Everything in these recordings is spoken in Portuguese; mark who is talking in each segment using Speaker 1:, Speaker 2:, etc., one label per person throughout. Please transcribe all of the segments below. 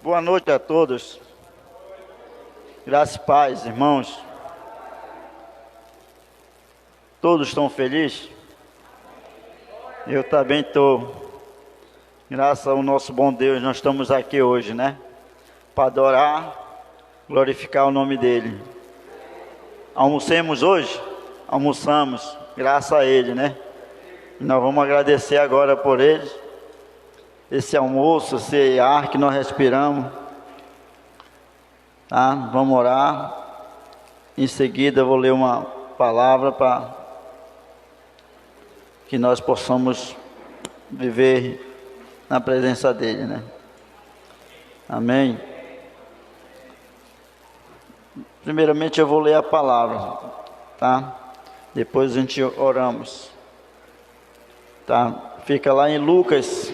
Speaker 1: Boa noite a todos. Graça e paz, irmãos. Todos estão felizes? Eu também estou. Graças ao nosso bom Deus, nós estamos aqui hoje, né? Para adorar, glorificar o nome dEle. Almocemos hoje? Almoçamos, graças a Ele, né? E nós vamos agradecer agora por Ele. Esse almoço, esse ar que nós respiramos. Tá? Vamos orar. Em seguida eu vou ler uma palavra para que nós possamos viver na presença dEle, né? Amém. Primeiramente eu vou ler a palavra, tá? Depois a gente oramos, tá? Fica lá em Lucas,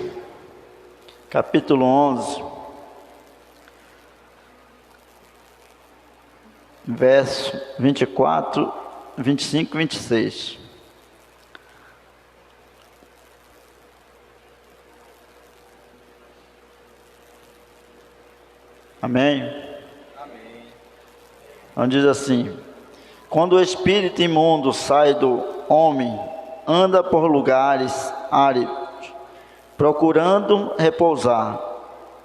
Speaker 1: capítulo 11, verso 24, 25 e 26. Amém? Amém. Onde diz assim: quando o espírito imundo sai do homem, anda por lugares áridos, procurando repousar,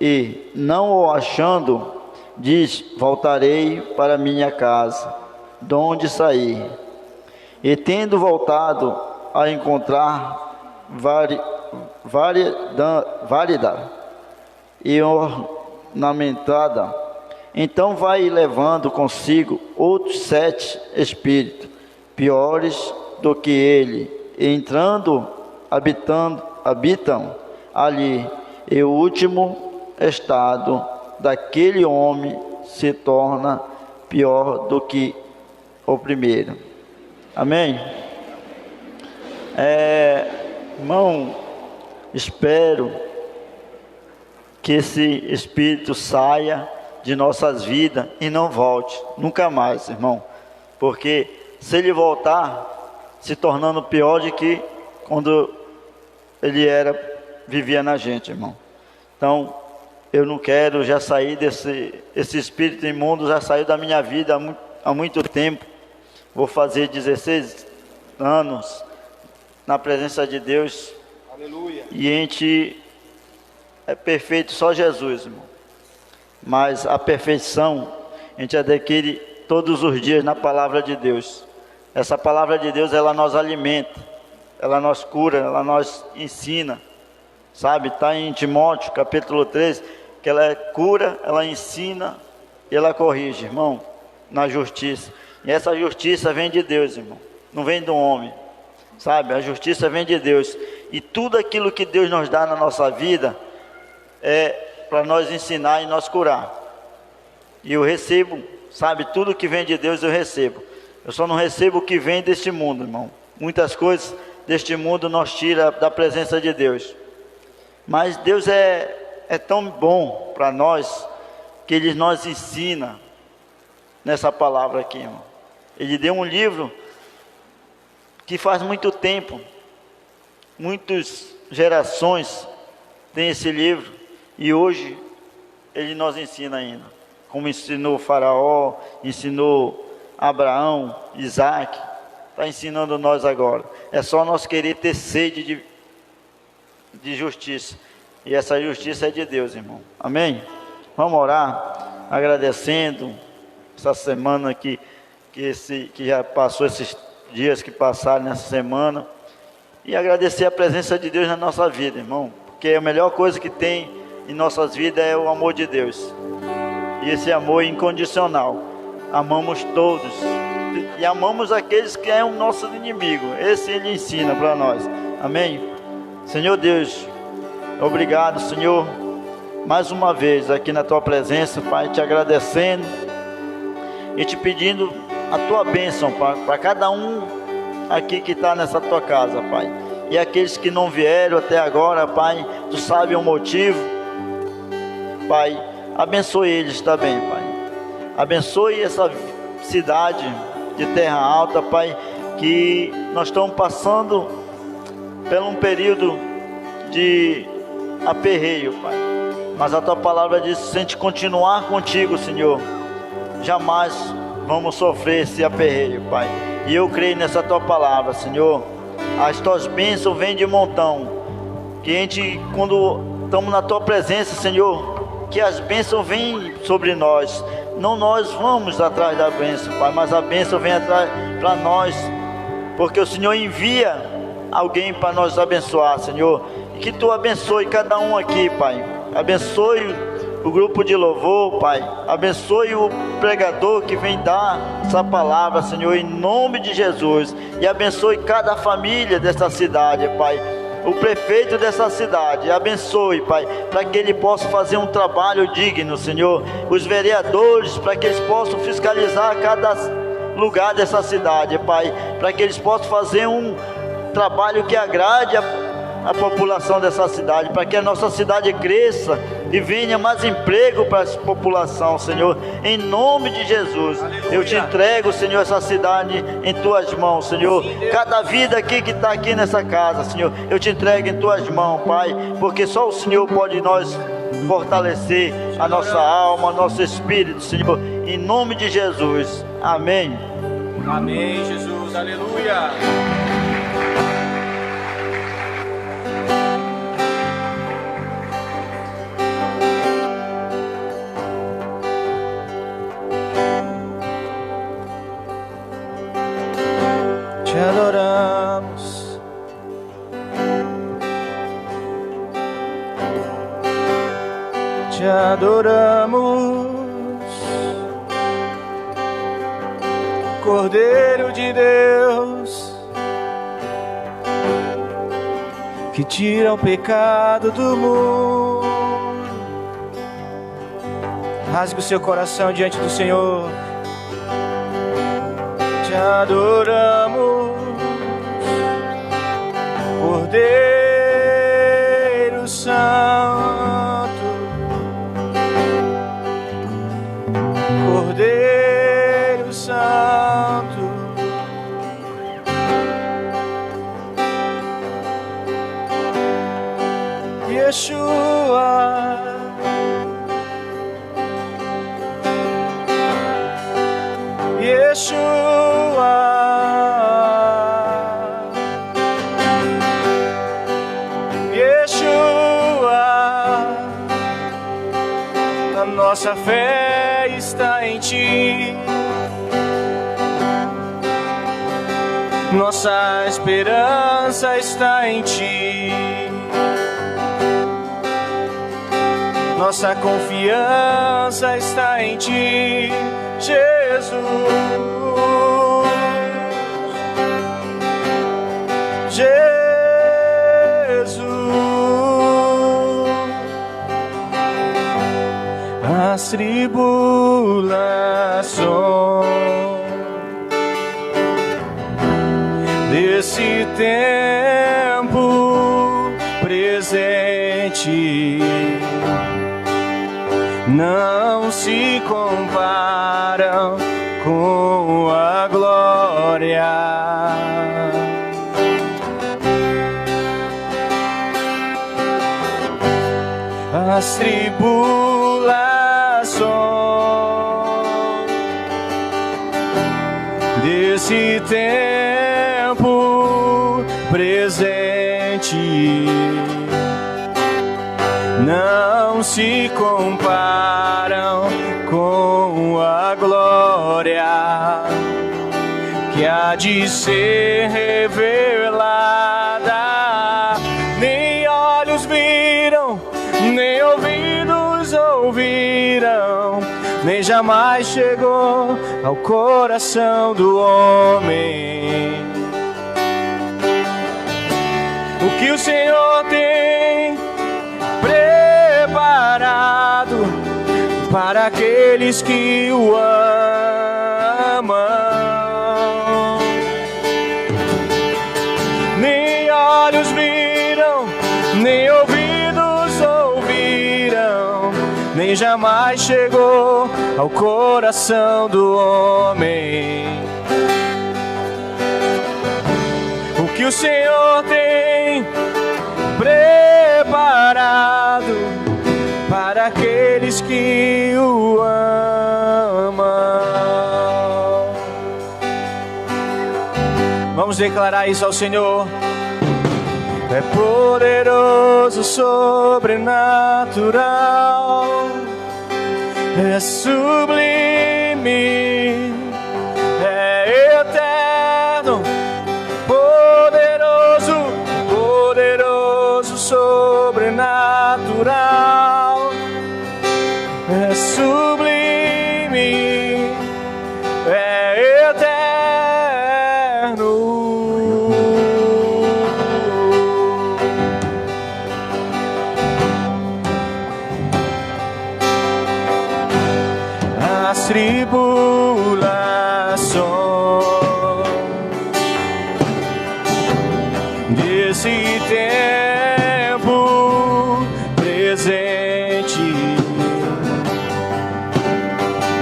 Speaker 1: e, não o achando, diz: voltarei para minha casa, de onde saí. E tendo voltado a encontrar válida e ornamentada, então vai levando consigo outros 7 espíritos, piores do que ele, e entrando, habitam ali, e o último estado daquele homem se torna pior do que o primeiro. Amém? Irmão, espero que esse espírito saia de nossas vidas e não volte nunca mais, irmão, porque se ele voltar, se tornando pior do que quando ele vivia na gente, irmão. Então eu não quero já sair esse espírito imundo, já saiu da minha vida há muito tempo. Vou fazer 16 anos na presença de Deus. Aleluia. E a gente é perfeito só Jesus, irmão. Mas a perfeição a gente adquire todos os dias na palavra de Deus. Essa palavra de Deus, ela nos alimenta, ela nos cura, ela nos ensina, sabe? Está em Timóteo capítulo 3, que ela cura, ela ensina e ela corrige, irmão, na justiça. E essa justiça vem de Deus, irmão, não vem do homem, sabe? A justiça vem de Deus. E tudo aquilo que Deus nos dá na nossa vida é para nós ensinar e nós curar. E eu recebo, sabe? Tudo que vem de Deus eu recebo. Eu só não recebo o que vem deste mundo, irmão. Muitas coisas deste mundo nos tira da presença de Deus. Mas Deus é tão bom para nós, que Ele nos ensina nessa palavra aqui, irmão. Ele deu um livro que faz muito tempo, muitas gerações tem esse livro, e hoje Ele nos ensina ainda, como ensinou Faraó, ensinou Abraão, Isaac, está ensinando nós agora. É só nós querer ter sede de justiça, e essa justiça é de Deus, irmão. Amém? Vamos orar, agradecendo essa semana que já passou, esses dias que passaram nessa semana, e agradecer a presença de Deus na nossa vida, irmão, porque a melhor coisa que tem em nossas vidas é o amor de Deus, e esse amor é incondicional. Amamos todos e amamos aqueles que é o nosso inimigo. Esse Ele ensina para nós. Amém? Senhor Deus, obrigado, Senhor, mais uma vez aqui na Tua presença, Pai, te agradecendo e te pedindo a Tua bênção para cada um aqui que está nessa Tua casa, Pai. E aqueles que não vieram até agora, Pai, Tu sabe o motivo, Pai, abençoe eles também, Pai. Abençoe essa cidade de Terra Alta, Pai, que nós estamos passando por um período de aperreio, Pai. Mas a tua palavra diz: se a gente continuar contigo, Senhor, jamais vamos sofrer esse aperreio, Pai. E eu creio nessa tua palavra, Senhor. As tuas bênçãos vêm de montão. Que a gente, quando estamos na tua presença, Senhor, que as bênçãos vêm sobre nós. Não nós vamos atrás da bênção, Pai, mas a bênção vem atrás para nós. Porque o Senhor envia alguém para nos abençoar, Senhor. E que tu abençoe cada um aqui, Pai. Abençoe o grupo de louvor, Pai. Abençoe o pregador que vem dar essa palavra, Senhor, em nome de Jesus. E abençoe cada família dessa cidade, Pai. O prefeito dessa cidade, abençoe, Pai, para que ele possa fazer um trabalho digno, Senhor. Os vereadores, para que eles possam fiscalizar cada lugar dessa cidade, Pai, para que eles possam fazer um trabalho que agrade a população dessa cidade, para que a nossa cidade cresça e venha mais emprego para essa população, Senhor, em nome de Jesus. Aleluia. Eu te entrego, Senhor, essa cidade em tuas mãos, Senhor. Cada vida aqui que está aqui nessa casa, Senhor, eu te entrego em tuas mãos, Pai, porque só o Senhor pode nós fortalecer a nossa alma, nosso espírito, Senhor, em nome de Jesus. Amém.
Speaker 2: Amém, Jesus. Aleluia.
Speaker 3: Te adoramos, te adoramos, Cordeiro de Deus, que tira o pecado do mundo. Rasgue o seu coração diante do Senhor. Te adoramos, Cordeiro Santo, Cordeiro Santo, Yeshua, Yeshua, Yeshua, a nossa fé está em Ti, nossa esperança está em Ti, nossa confiança está em Ti, Jesus, Jesus. As tribulações desse tempo presente não se comparam com a glória. As tribulações desse tempo presente não se comparam com a glória que há de ser revelada. Nem olhos viram, nem ouvidos ouviram, nem jamais chegou ao coração do homem o que o Senhor tem preparado para aqueles que o amam. Nem olhos viram, nem ouvidos ouviram, nem jamais chegou ao coração do homem o que o Senhor tem preparado para aqueles que o amam. Vamos declarar isso ao Senhor. É poderoso, sobrenatural, é sublime, é eterno, poderoso, poderoso, sobrenatural, é sublime, é eterno. As tribulações desse tempo presente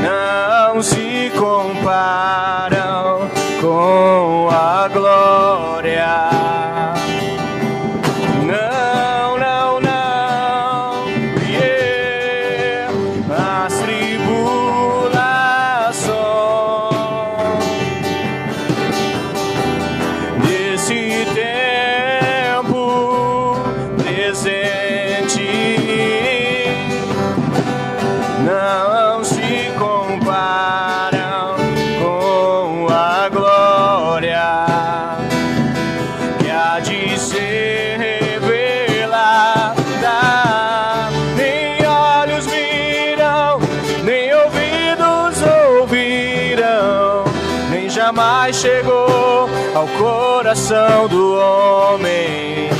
Speaker 3: não se comparam com a glória. Não, não, não, yeah. As tribulações desse tempo presente não se comparam com a glória que há de ser revelada. Nem olhos viram, nem ouvidos ouviram, nem jamais chegou ao coração do homem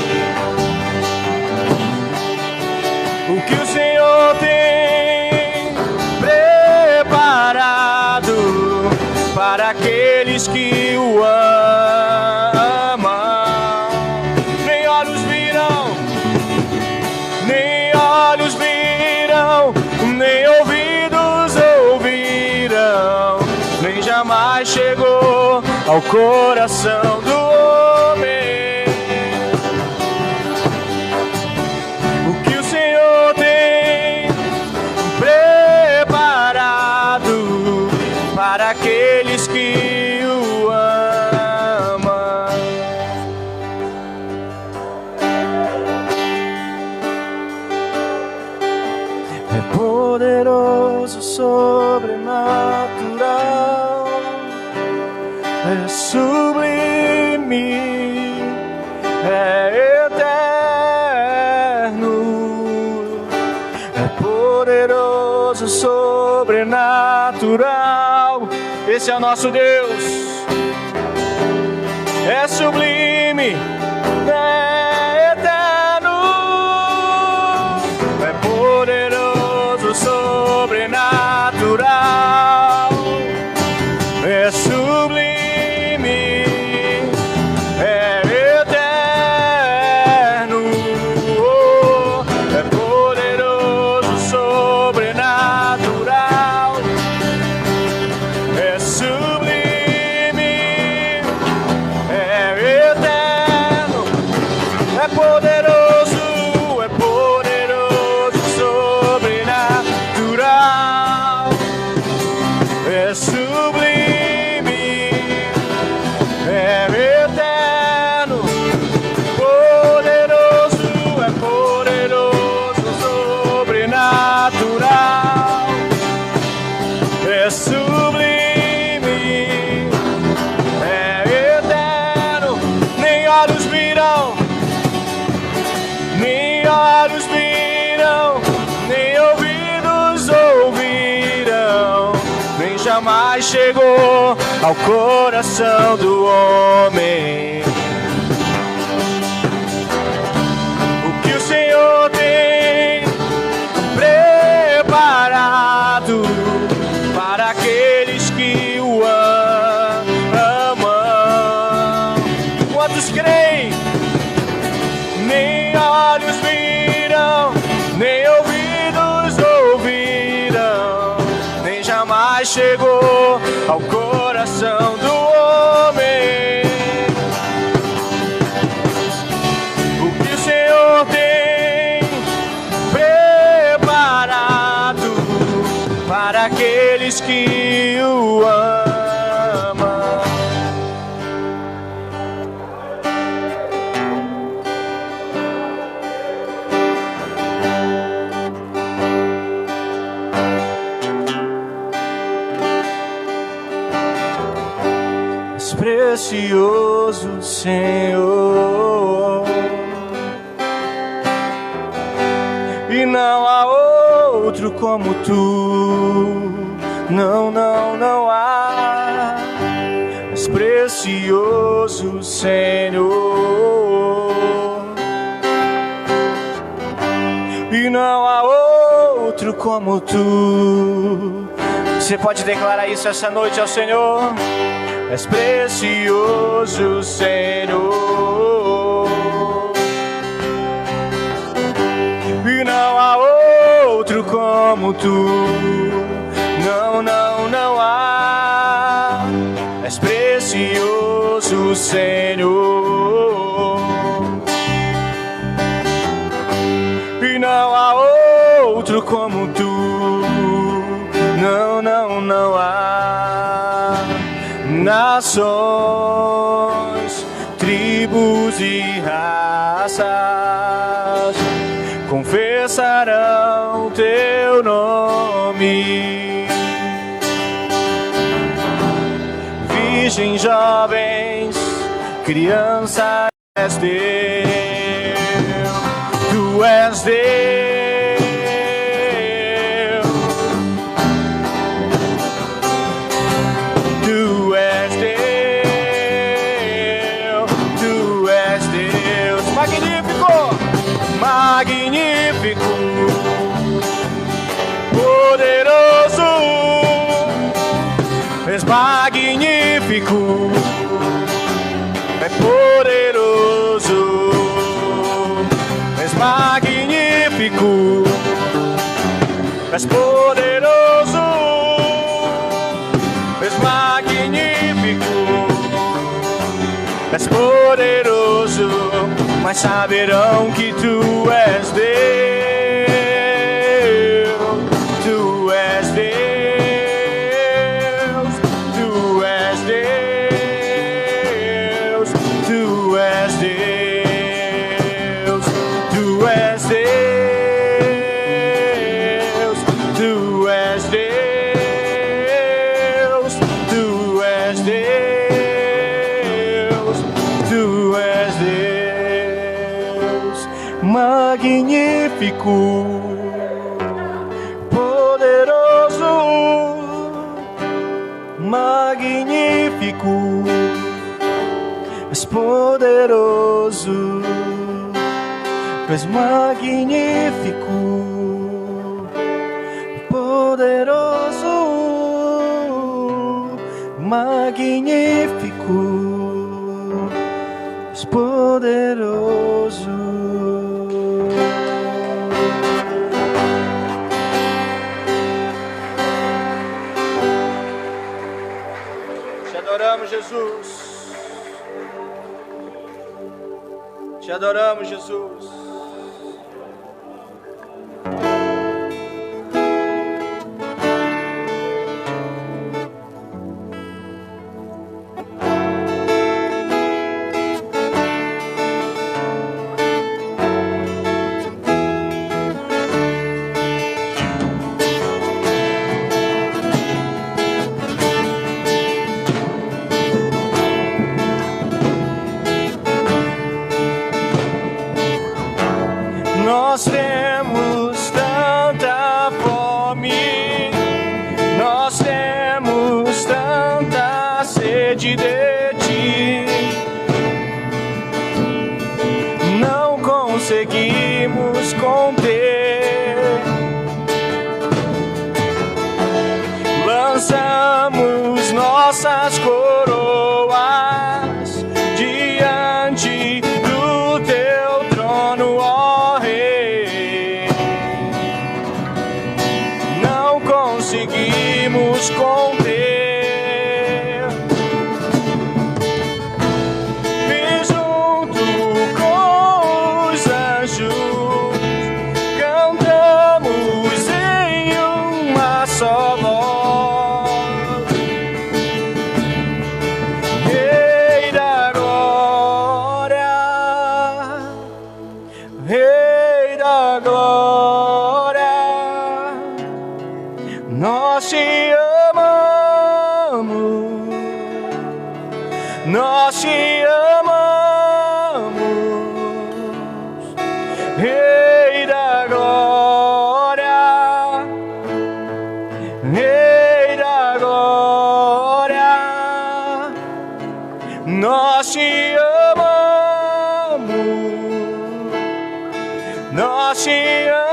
Speaker 3: o que o Senhor tem preparado para aqueles que o amam. Nem olhos viram, nem olhos viram, nem ouvidos ouviram, nem jamais chegou ao coração do homem o que o Senhor tem preparado para aqueles que o amam. É poderoso, sobrenatural, é sublime, é eterno, é poderoso, sobrenatural. Esse é o nosso Deus. É sublime, é eterno, é poderoso, sobrenatural, é sublime, é eterno, oh, é poderoso, sobrenatural, é sublime, é eterno, é poderoso, sobrenatural, é sublime, é eterno, poderoso, sobrenatural, é sublime, é eterno. Nem olhos viram, nem olhos viram, nem ouvidos ouviram, nem jamais chegou ao coração do homem o que o Senhor tem preparado para aqueles que o amam. Quantos creem? Nem olhos viram, nem ouvidos ouviram, nem jamais chegou ao coração do homem o que o Senhor tem preparado diz que o ama. És precioso, Senhor, e não há outro como tu. Não, não, não há. És precioso, Senhor, e não há outro como tu. Você pode declarar isso essa noite ao Senhor. És precioso, Senhor, e não há outro como tu. Não, não, não há. És precioso, Senhor, e não há outro como tu. Não, não, não há. Nações, tribos e raças confessarão teu nome. Virgens, jovens, crianças, és Deus, tu és Deus. Magnífico, poderoso, és magnífico, é poderoso, és magnífico, és poderoso, és magnífico, és poderoso. Mas saberão que tu és Deus, tu és Deus, tu és Deus, tu és Deus, tu és Deus, tu és Deus, tu és Deus, tu és Deus. Magnífico, poderoso, magnífico, és poderoso, és magnífico, poderoso, magnífico, és poderoso. Jesus, te adoramos, Jesus. Nós temos tanta fome, nós temos tanta sede de ti, não conseguimos conter, lançamos nossas coroas diante do teu trono, ó Rei. Não conseguimos conter, e junto com os anjos cantamos em uma só voz. da glória, nós te amamos, nós te amamos, Rei da glória, Rei da glória, nós te amamos, nós te amamos.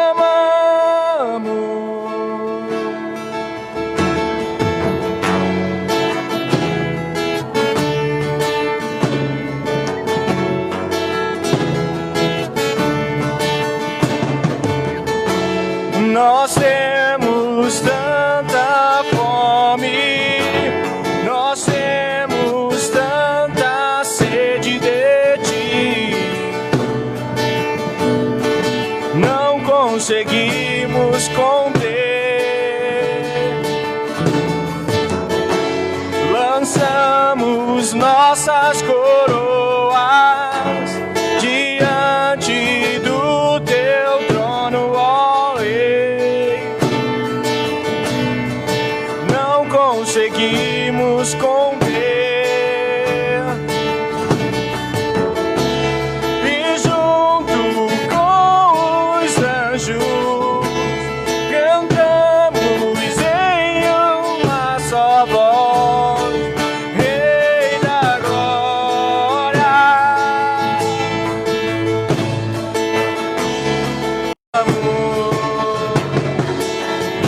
Speaker 3: Nós temos tanta fome, nós temos tanta sede de ti, não conseguimos conter, lançamos nossas coroas diante do teu trono, ó Rei, não conseguimos conter, e junto com os anjos cantamos em uma só voz, Rei da glória,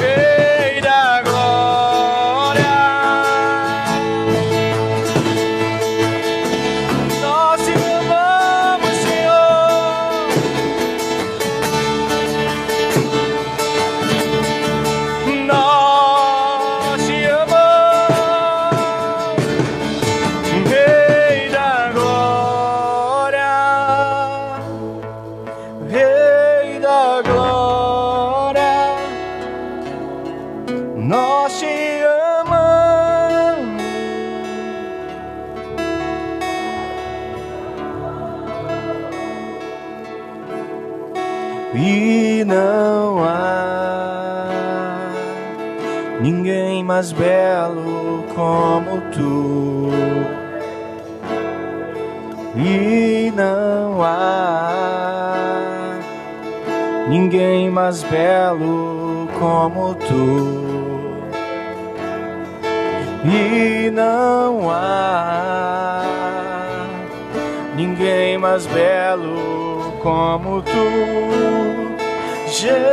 Speaker 3: Rei da glória, nós te amamos, Senhor, nós te amamos, Rei da glória, Rei da glória, nós te amamos. E não há ninguém mais belo como tu, e não há ninguém mais belo como tu, e não há ninguém mais belo como tu, Jesus.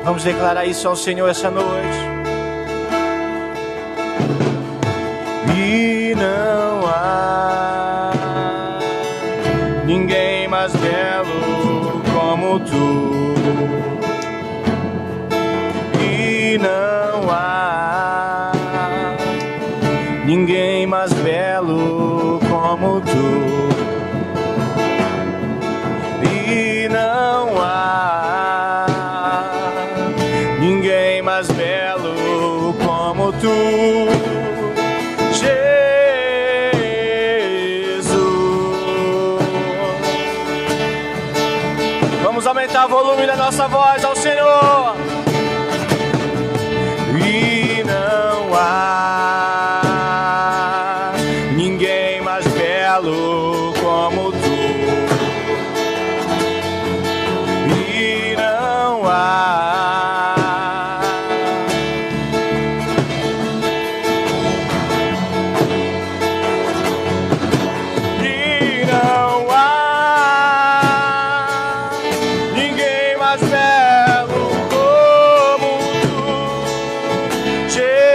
Speaker 3: Vamos declarar isso ao Senhor essa noite. E não há ninguém mais belo como tu, e não há ninguém mais belo como tu, e não há ninguém mais belo como tu, Jesus. Vamos aumentar o volume da nossa voz ao Senhor. E não há ninguém mais belo como tu, e não há ninguém mais belo como tu, Jesus.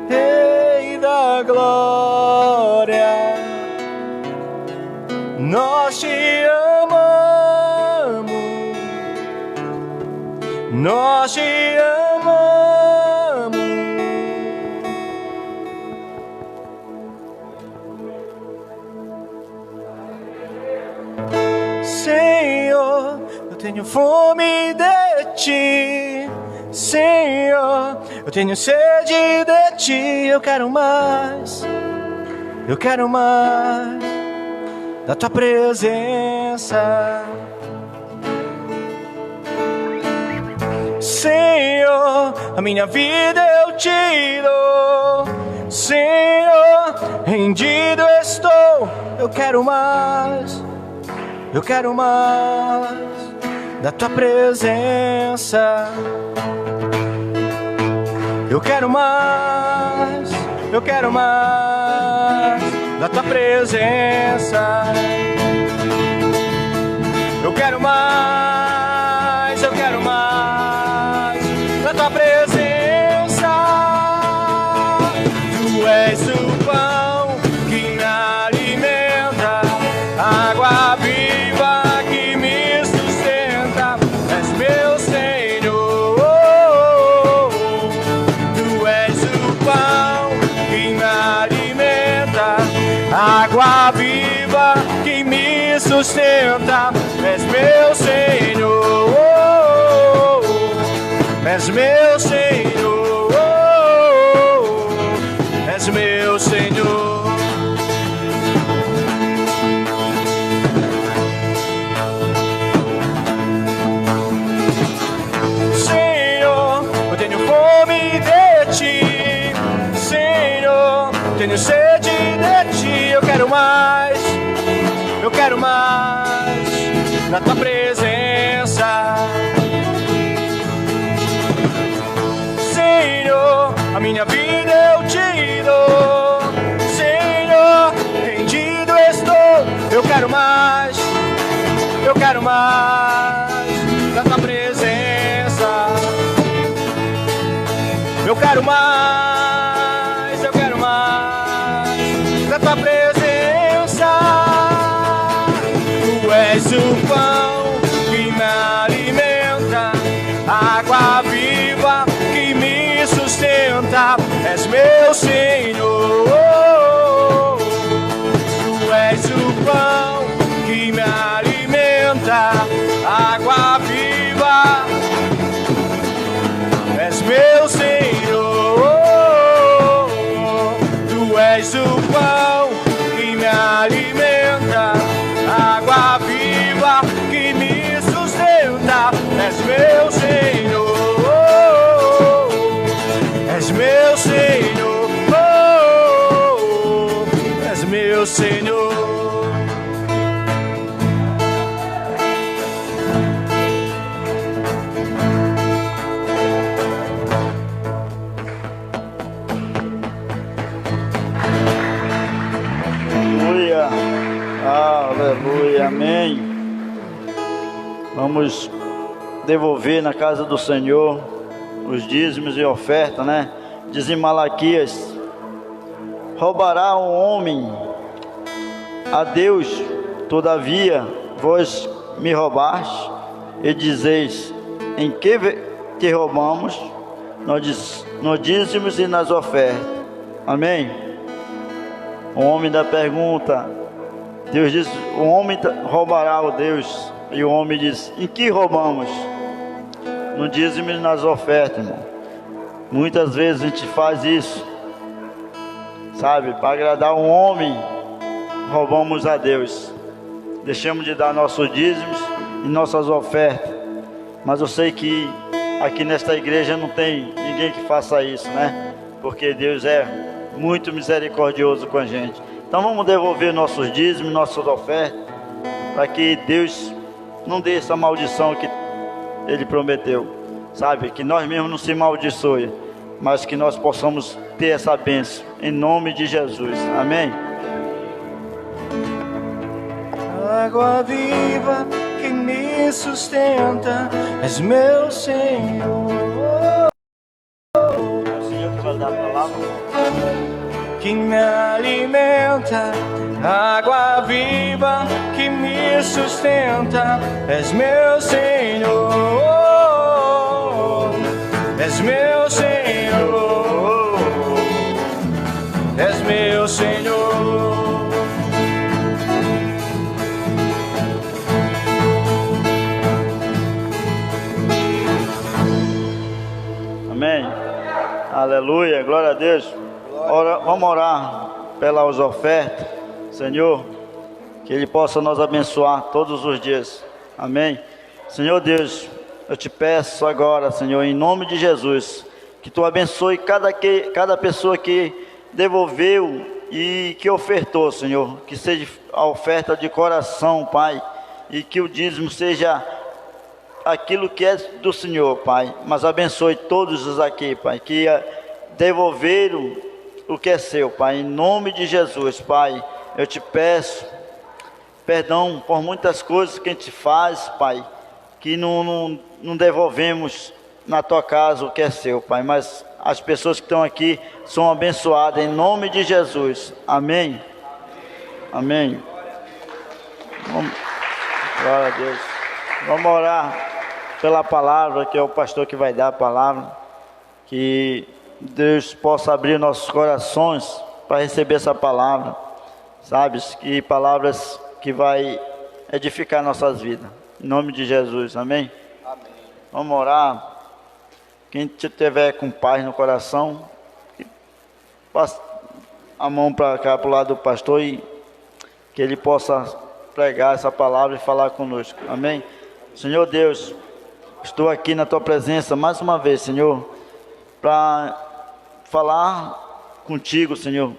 Speaker 3: Rei da glória, nós te amamos, nós te amamos. Senhor, eu tenho fome de ti. Senhor, eu tenho sede de ti. Eu quero mais da tua presença. Senhor, a minha vida eu te dou. Senhor, rendido estou. Eu quero mais da tua presença. Eu quero mais da tua presença. Eu quero mais da tua presença. Tu és o pão que me alimenta, água viva que me sustenta. És meu Senhor. Tu és o pão que me alimenta, água viva que me sustenta. És meu Senhor. És meu Senhor. És meu Senhor. Senhor, eu tenho fome de ti. Senhor, eu tenho sede de ti. Eu quero mais da tua presença. Senhor, a minha vida eu te dou. Senhor, rendido estou. Eu quero mais da tua presença. Eu quero mais da tua presença. Tu és o pão que me alimenta, água viva que me sustenta. És meu Senhor. Tu és o pão que me alimenta, água viva. És meu Senhor. Tu és o pão que me alimenta, água viva que me sustenta. És meu Senhor. És meu Senhor. És meu Senhor.
Speaker 1: Aleluia, aleluia, amém. Vamos devolver na casa do Senhor os dízimos e oferta, né? Diz em Malaquias: roubará um homem a Deus, todavia vós me roubaste, e dizeis: em que te roubamos? Nos dízimos e nas ofertas. Amém? O homem da pergunta, Deus diz: o homem roubará o Deus, e o homem diz: em que roubamos? No dízimo e nas ofertas, irmão. Muitas vezes a gente faz isso, sabe, para agradar um homem, roubamos a Deus, deixamos de dar nossos dízimos e nossas ofertas. Mas eu sei que aqui nesta igreja não tem ninguém que faça isso, né? Porque Deus é muito misericordioso com a gente. Então vamos devolver nossos dízimos, nossas ofertas, para que Deus não dê essa maldição que Ele prometeu, sabe? Que nós mesmos não se amaldiçoe, mas que nós possamos ter essa bênção, em nome de Jesus, amém?
Speaker 3: Água viva que me sustenta, és meu Senhor.
Speaker 1: É o Senhor que vai dar a palavra.
Speaker 3: que me alimenta, água viva que me sustenta. És meu Senhor, és meu Senhor, és meu Senhor.
Speaker 1: Amém. Aleluia, glória a Deus. Vamos orar pelas ofertas, Senhor, que Ele possa nos abençoar todos os dias. Amém. Senhor Deus, eu te peço agora, Senhor, em nome de Jesus, que Tu abençoe cada pessoa que devolveu e que ofertou, Senhor, que seja a oferta de coração, Pai, e que o dízimo seja aquilo que é do Senhor, Pai, mas abençoe todos os aqui, Pai, que devolveram o que é seu, Pai, em nome de Jesus, Pai. Eu te peço perdão por muitas coisas que a gente faz, Pai, que não devolvemos na Tua casa o que é seu, Pai, mas as pessoas que estão aqui são abençoadas em nome de Jesus. Amém. Amém. Glória a Deus. Vamos orar pela palavra, que é o pastor que vai dar a palavra, que Deus possa abrir nossos corações para receber essa palavra, sabe? Que palavras que vai edificar nossas vidas, em nome de Jesus, amém?
Speaker 3: Amém.
Speaker 1: Vamos orar. Quem tiver com paz no coração, passe a mão para cá, para o lado do pastor, e que ele possa pregar essa palavra e falar conosco, amém? Senhor Deus, estou aqui na Tua presença mais uma vez, Senhor, para falar contigo, Senhor,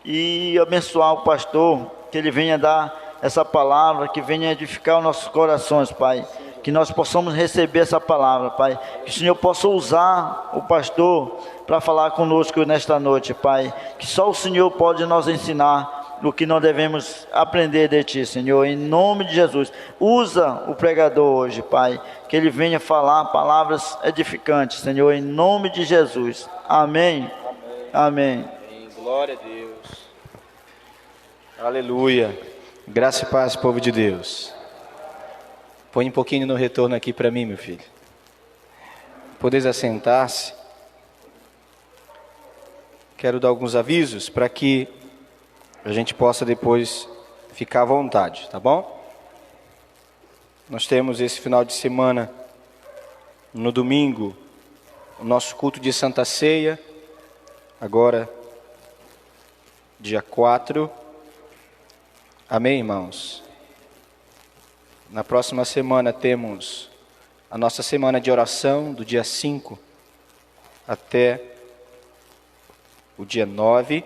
Speaker 1: e abençoar o pastor, que ele venha dar essa palavra, que venha edificar os nossos corações, Pai, que nós possamos receber essa palavra, Pai, que o Senhor possa usar o pastor para falar conosco nesta noite, Pai, que só o Senhor pode nos ensinar o que nós devemos aprender de Ti, Senhor, em nome de Jesus. Usa o pregador hoje, Pai, que ele venha falar palavras edificantes, Senhor, em nome de Jesus. Amém. Amém.
Speaker 3: Amém. Glória a Deus. Aleluia. Graça e paz, povo de Deus. Põe um pouquinho no retorno aqui para mim, meu filho. Podeis assentar-se. Quero dar alguns avisos para que a gente possa depois ficar à vontade, tá bom? Nós temos esse final de semana, no domingo, o nosso culto de Santa Ceia, agora, dia 4. Amém, irmãos? Na próxima semana temos a nossa semana de oração, do dia 5 até o dia 9.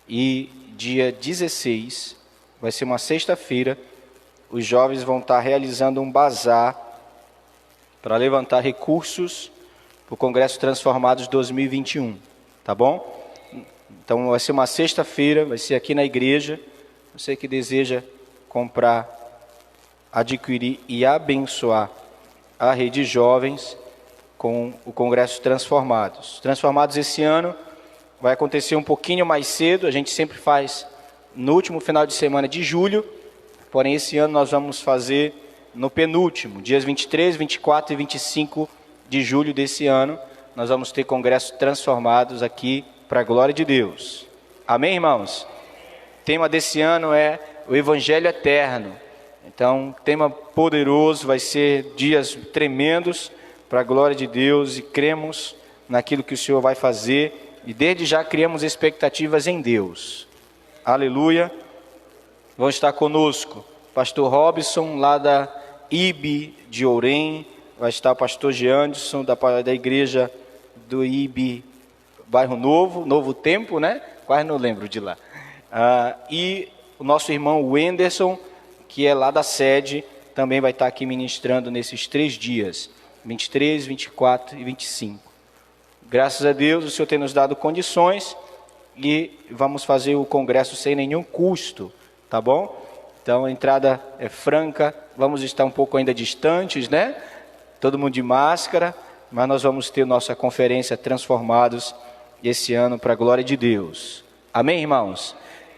Speaker 3: E dia 16, vai ser uma sexta-feira, os jovens vão estar realizando um bazar para levantar recursos para o Congresso Transformados 2021, tá bom? Então vai ser uma sexta-feira, vai ser aqui na igreja. Você que deseja comprar, adquirir e abençoar a Rede Jovens com o Congresso Transformados. Transformados esse ano vai acontecer um pouquinho mais cedo, a gente sempre faz no último final de semana de julho, porém esse ano nós vamos fazer no penúltimo, dias 23, 24 e 25 de julho desse ano, nós vamos ter congressos transformados aqui para a glória de Deus. Amém, irmãos? O tema desse ano é o Evangelho Eterno, então tema poderoso, vai ser dias tremendos para a glória de Deus e cremos naquilo que o Senhor vai fazer. E desde já criamos expectativas em Deus. Aleluia. Vão estar conosco pastor Robson, lá da IB de Ourém. Vai estar o pastor Jeanderson, da igreja do IB Bairro Novo, Novo Tempo, né? Quase não lembro de lá. E o nosso irmão Wenderson, que é lá da sede, também vai estar aqui ministrando nesses 3 dias. 23, 24 e 25. Graças a Deus, o Senhor tem nos dado condições e vamos fazer o congresso sem nenhum custo, tá bom? Então a entrada é franca, vamos estar um pouco ainda distantes, né? Todo mundo de máscara, mas nós vamos ter nossa conferência Transformados esse ano para a glória de Deus. Amém, irmãos?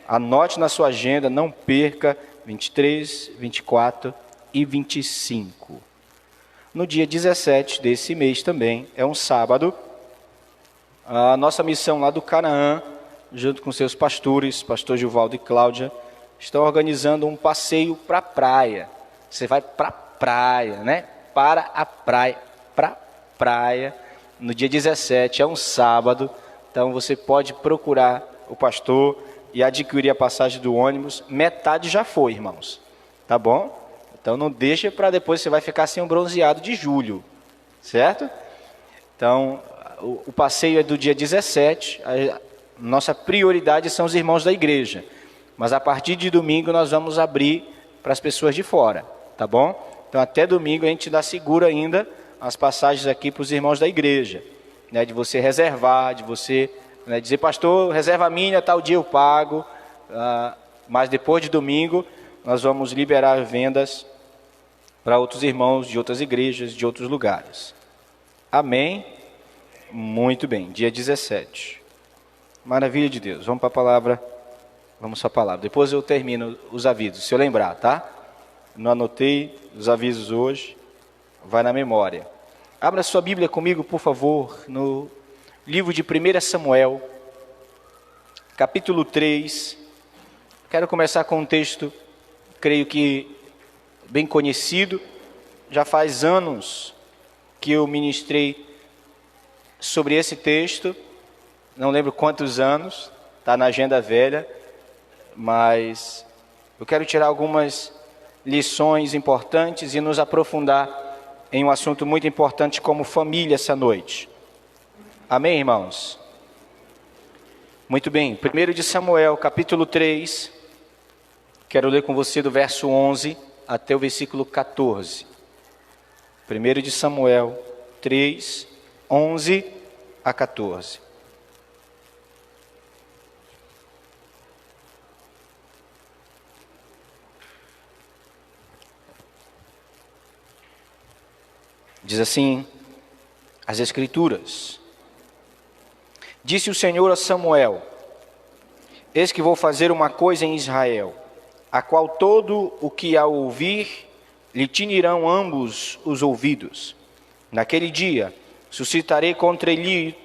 Speaker 3: Anote na sua agenda, não perca 23, 24 e 25. No dia 17 desse mês também, é um sábado, a nossa missão lá do Canaã, junto com seus pastores, pastor Gilvaldo e Cláudia, estão organizando um passeio para a praia. Você vai para a praia, né? Para a praia, no dia 17, é um sábado, então você pode procurar o pastor e adquirir a passagem do ônibus. Metade já foi, irmãos, tá bom? Então não deixa para depois, você vai ficar sem um bronzeado de julho, certo? Então, o passeio é do dia 17, nossa prioridade são os irmãos da igreja, mas a partir de domingo nós vamos abrir para as pessoas de fora, tá bom? Então até domingo a gente dá seguro ainda as passagens aqui para os irmãos da igreja, né, de você reservar, de você, né, dizer, pastor, reserva a minha, tal dia eu pago, mas depois de domingo nós vamos liberar vendas para outros irmãos de outras igrejas, de outros lugares. Amém? Muito bem, dia 17. Maravilha de Deus. Vamos para a palavra. Vamos para a palavra. Depois eu termino os avisos, se eu lembrar, tá? Não anotei os avisos hoje. Vai na memória. Abra sua Bíblia comigo, por favor, no livro de 1 Samuel, capítulo 3. Quero começar com um texto, creio que bem conhecido. Já faz anos que eu ministrei sobre esse texto. Não lembro quantos anos, está na agenda velha, mas eu quero tirar algumas lições importantes e nos aprofundar em um assunto muito importante como família essa noite. Amém, irmãos? Muito bem, 1 de Samuel, capítulo 3, quero ler com você do verso 11 até o versículo 14. 1 de Samuel 3, 11 a 14. Diz assim as Escrituras: Disse o Senhor a Samuel: Eis que vou fazer uma coisa em Israel, a qual todo o que a ouvir lhe tinirão ambos os ouvidos. Naquele dia suscitarei contra ele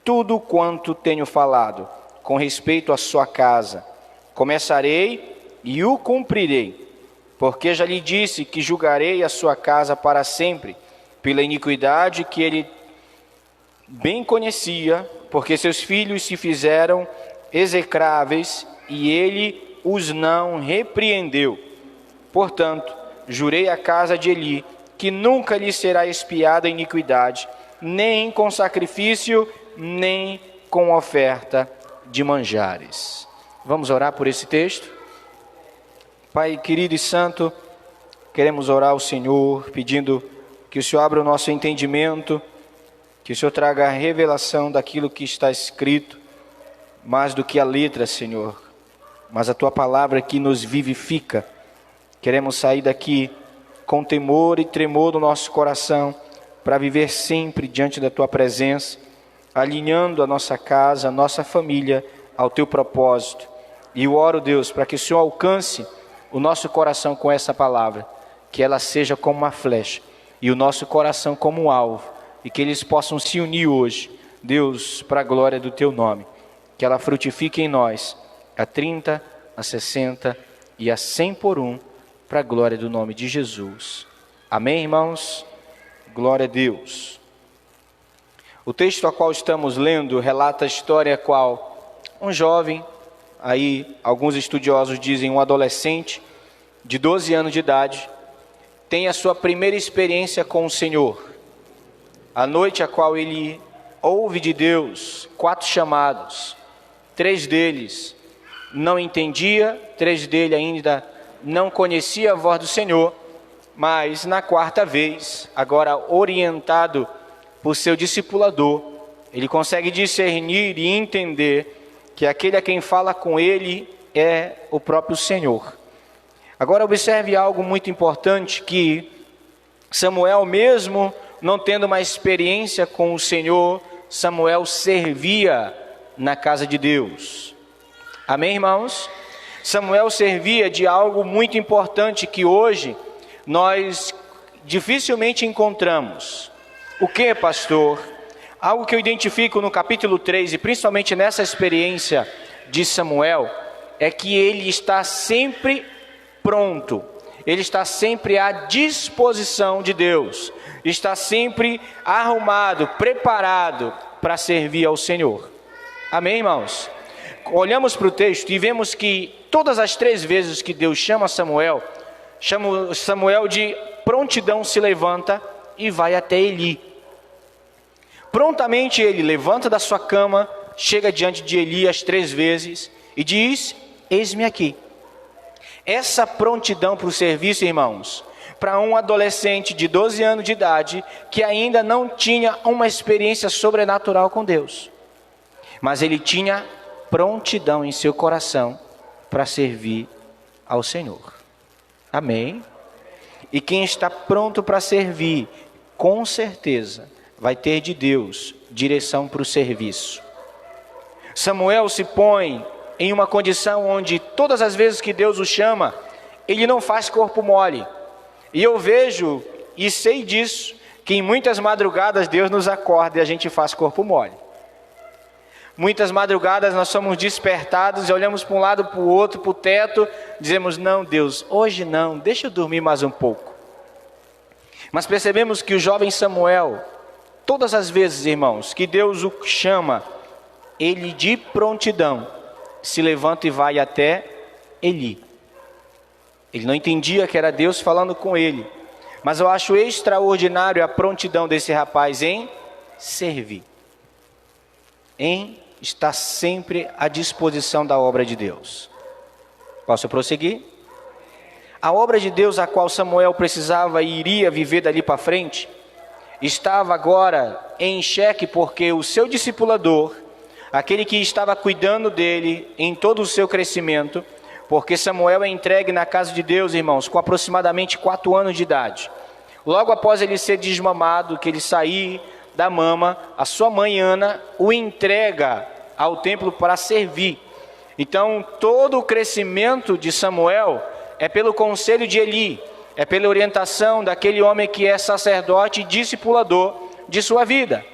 Speaker 3: tudo quanto tenho falado com respeito à sua casa. Começarei e o cumprirei, porque já lhe disse que julgarei a sua casa para sempre, pela iniquidade que ele bem conhecia, porque seus filhos se fizeram execráveis e ele os não repreendeu. Portanto, jurei à casa de Eli que nunca lhe será expiada a iniquidade, nem com sacrifício, nem com oferta de manjares. Vamos orar por esse texto? Pai querido e santo, queremos orar ao Senhor, pedindo que o Senhor abra o nosso entendimento, que o Senhor traga a revelação daquilo que está escrito, mais do que a letra, Senhor, mas a Tua palavra que nos vivifica. Queremos sair daqui com temor e tremor no nosso coração, para viver sempre diante da Tua presença, alinhando a nossa casa, a nossa família ao Teu propósito. E eu oro, Deus, para que o Senhor alcance o nosso coração com essa palavra, que ela seja como uma flecha, e o nosso coração como um alvo, e que eles possam se unir hoje, Deus, para a glória do Teu nome, que ela frutifique em nós, a 30, a 60 e a 100 por um, para a glória do nome de Jesus. Amém, irmãos? Glória a Deus. O texto a qual estamos lendo relata a história a qual um jovem, aí alguns estudiosos dizem um adolescente, de 12 anos de idade, tem a sua primeira experiência com o Senhor. A noite a qual ele ouve de Deus 4 chamados, 3 deles não entendia, 3 dele ainda não conhecia a voz do Senhor, mas na 4ª vez, agora orientado por seu discipulador, ele consegue discernir e entender que aquele a quem fala com ele é o próprio Senhor. Agora observe algo muito importante, que Samuel, mesmo não tendo uma experiência com o Senhor, Samuel servia na casa de Deus. Amém, irmãos? Samuel servia de algo muito importante que hoje nós dificilmente encontramos. O que, pastor? Algo que eu identifico no capítulo 3 e principalmente nessa experiência de Samuel é que ele está sempre pronto, ele está sempre à disposição de Deus, está sempre arrumado, preparado para servir ao Senhor. Amém, irmãos? Olhamos para o texto e vemos que todas as 3 vezes que Deus chama Samuel de prontidão se levanta e vai até Eli. Prontamente ele levanta da sua cama, chega diante de Eli as 3 vezes e diz: eis-me aqui. Essa prontidão para o serviço, irmãos, para um adolescente de 12 anos de idade que ainda não tinha uma experiência sobrenatural com Deus, mas ele tinha prontidão em seu coração para servir ao Senhor. Amém? E quem está pronto para servir, com certeza, vai ter de Deus direção para o serviço. Samuel se põe em uma condição onde todas as vezes que Deus o chama, ele não faz corpo mole. E eu vejo e sei disso, que em muitas madrugadas Deus nos acorda e a gente faz corpo mole. Muitas madrugadas nós somos despertados e olhamos para um lado, para o outro, para o teto, dizemos: não, Deus, hoje não, deixa eu dormir mais um pouco. Mas percebemos que o jovem Samuel, todas as vezes, irmãos, que Deus o chama, ele de prontidão se levanta e vai até Eli. Ele não entendia que era Deus falando com ele, mas eu acho extraordinário a prontidão desse rapaz em servir, em estar sempre à disposição da obra de Deus. Posso prosseguir? A obra de Deus a qual Samuel precisava e iria viver dali para frente, estava agora em xeque, porque o seu discipulador, aquele que estava cuidando dele em todo o seu crescimento, porque Samuel é entregue na casa de Deus, irmãos, com aproximadamente 4 anos de idade. Logo após ele ser desmamado, que ele sair da mama, a sua mãe Ana o entrega ao templo para servir. Então todo o crescimento de Samuel é pelo conselho de Eli, é pela orientação daquele homem que é sacerdote e discipulador de sua vida.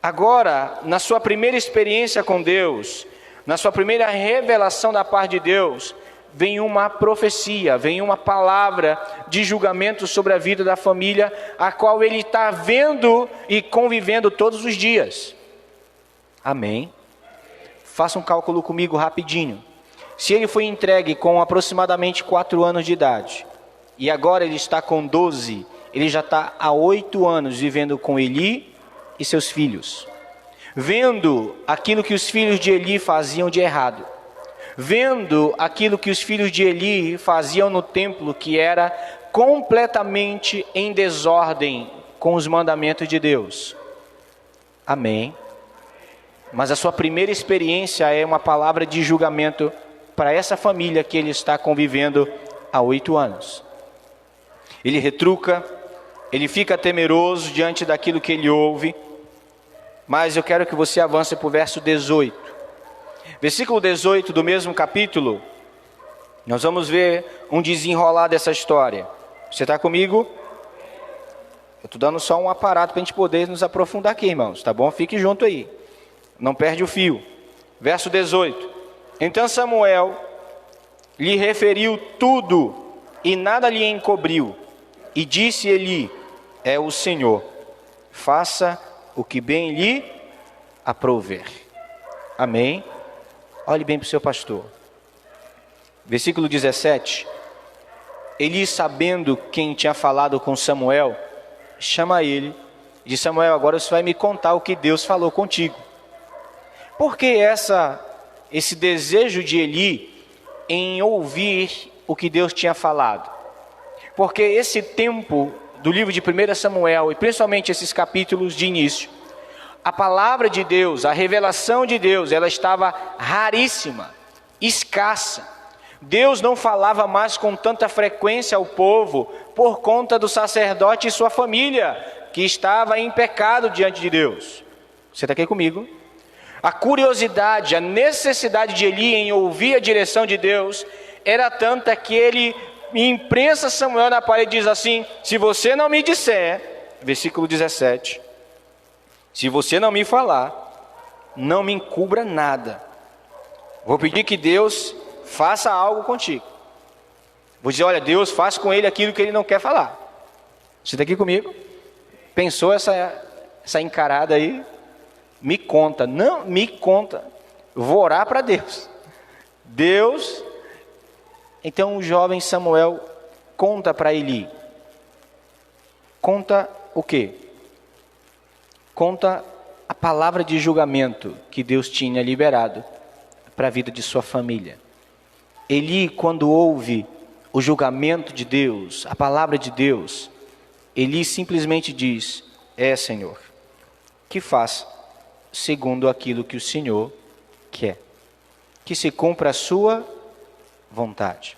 Speaker 3: Agora, na sua primeira experiência com Deus, na sua primeira revelação da parte de Deus, vem uma profecia, vem uma palavra de julgamento sobre a vida da família, a qual ele está vendo e convivendo todos os dias. Amém? Faça um cálculo comigo rapidinho. Se ele foi entregue com aproximadamente 4 anos de idade, e agora ele está com 12, ele já está há 8 anos vivendo com Eli e seus filhos, vendo aquilo que os filhos de Eli faziam de errado, vendo aquilo que os filhos de Eli faziam no templo, que era completamente em desordem com os mandamentos de Deus. Amém? Mas a sua primeira experiência é uma palavra de julgamento para essa família que ele está convivendo há 8 anos. Ele retruca, ele fica temeroso diante daquilo que ele ouve, mas eu quero que você avance para o verso 18. Versículo 18 do mesmo capítulo, nós vamos ver um desenrolar dessa história. Você está comigo? Eu estou dando só um aparato para a gente poder nos aprofundar aqui, irmãos, tá bom? Fique junto aí, não perde o fio. Verso 18. Então Samuel lhe referiu tudo e nada lhe encobriu. E disse Eli: é o Senhor, faça o que bem lhe aprouver. Amém? Olhe bem para o seu pastor. Versículo 17. Eli, sabendo quem tinha falado com Samuel, chama ele e diz: Samuel, agora você vai me contar o que Deus falou contigo. Por que esse desejo de Eli em ouvir o que Deus tinha falado? Porque esse tempo do livro de 1 Samuel, e principalmente esses capítulos de início, a palavra de Deus, a revelação de Deus, ela estava raríssima, escassa. Deus não falava mais com tanta frequência ao povo por conta do sacerdote e sua família, que estava em pecado diante de Deus. Você está aqui comigo? A curiosidade, a necessidade de Eli em ouvir a direção de Deus era tanta que ele imprensa Samuel na parede e diz assim: se você não me disser, versículo 17, se você não me falar, não me encubra nada. Vou pedir que Deus faça algo contigo. Vou dizer, olha, Deus faz com ele aquilo que ele não quer falar. Você está aqui comigo? Pensou essa encarada aí? Me conta, não me conta. Vou orar para Deus. Deus. Então o jovem Samuel conta para Eli. Conta o quê? Conta a palavra de julgamento que Deus tinha liberado para a vida de sua família. Eli, quando ouve o julgamento de Deus, a palavra de Deus, Eli simplesmente diz: Senhor, que faça segundo aquilo que o Senhor quer, que se cumpra a sua vontade.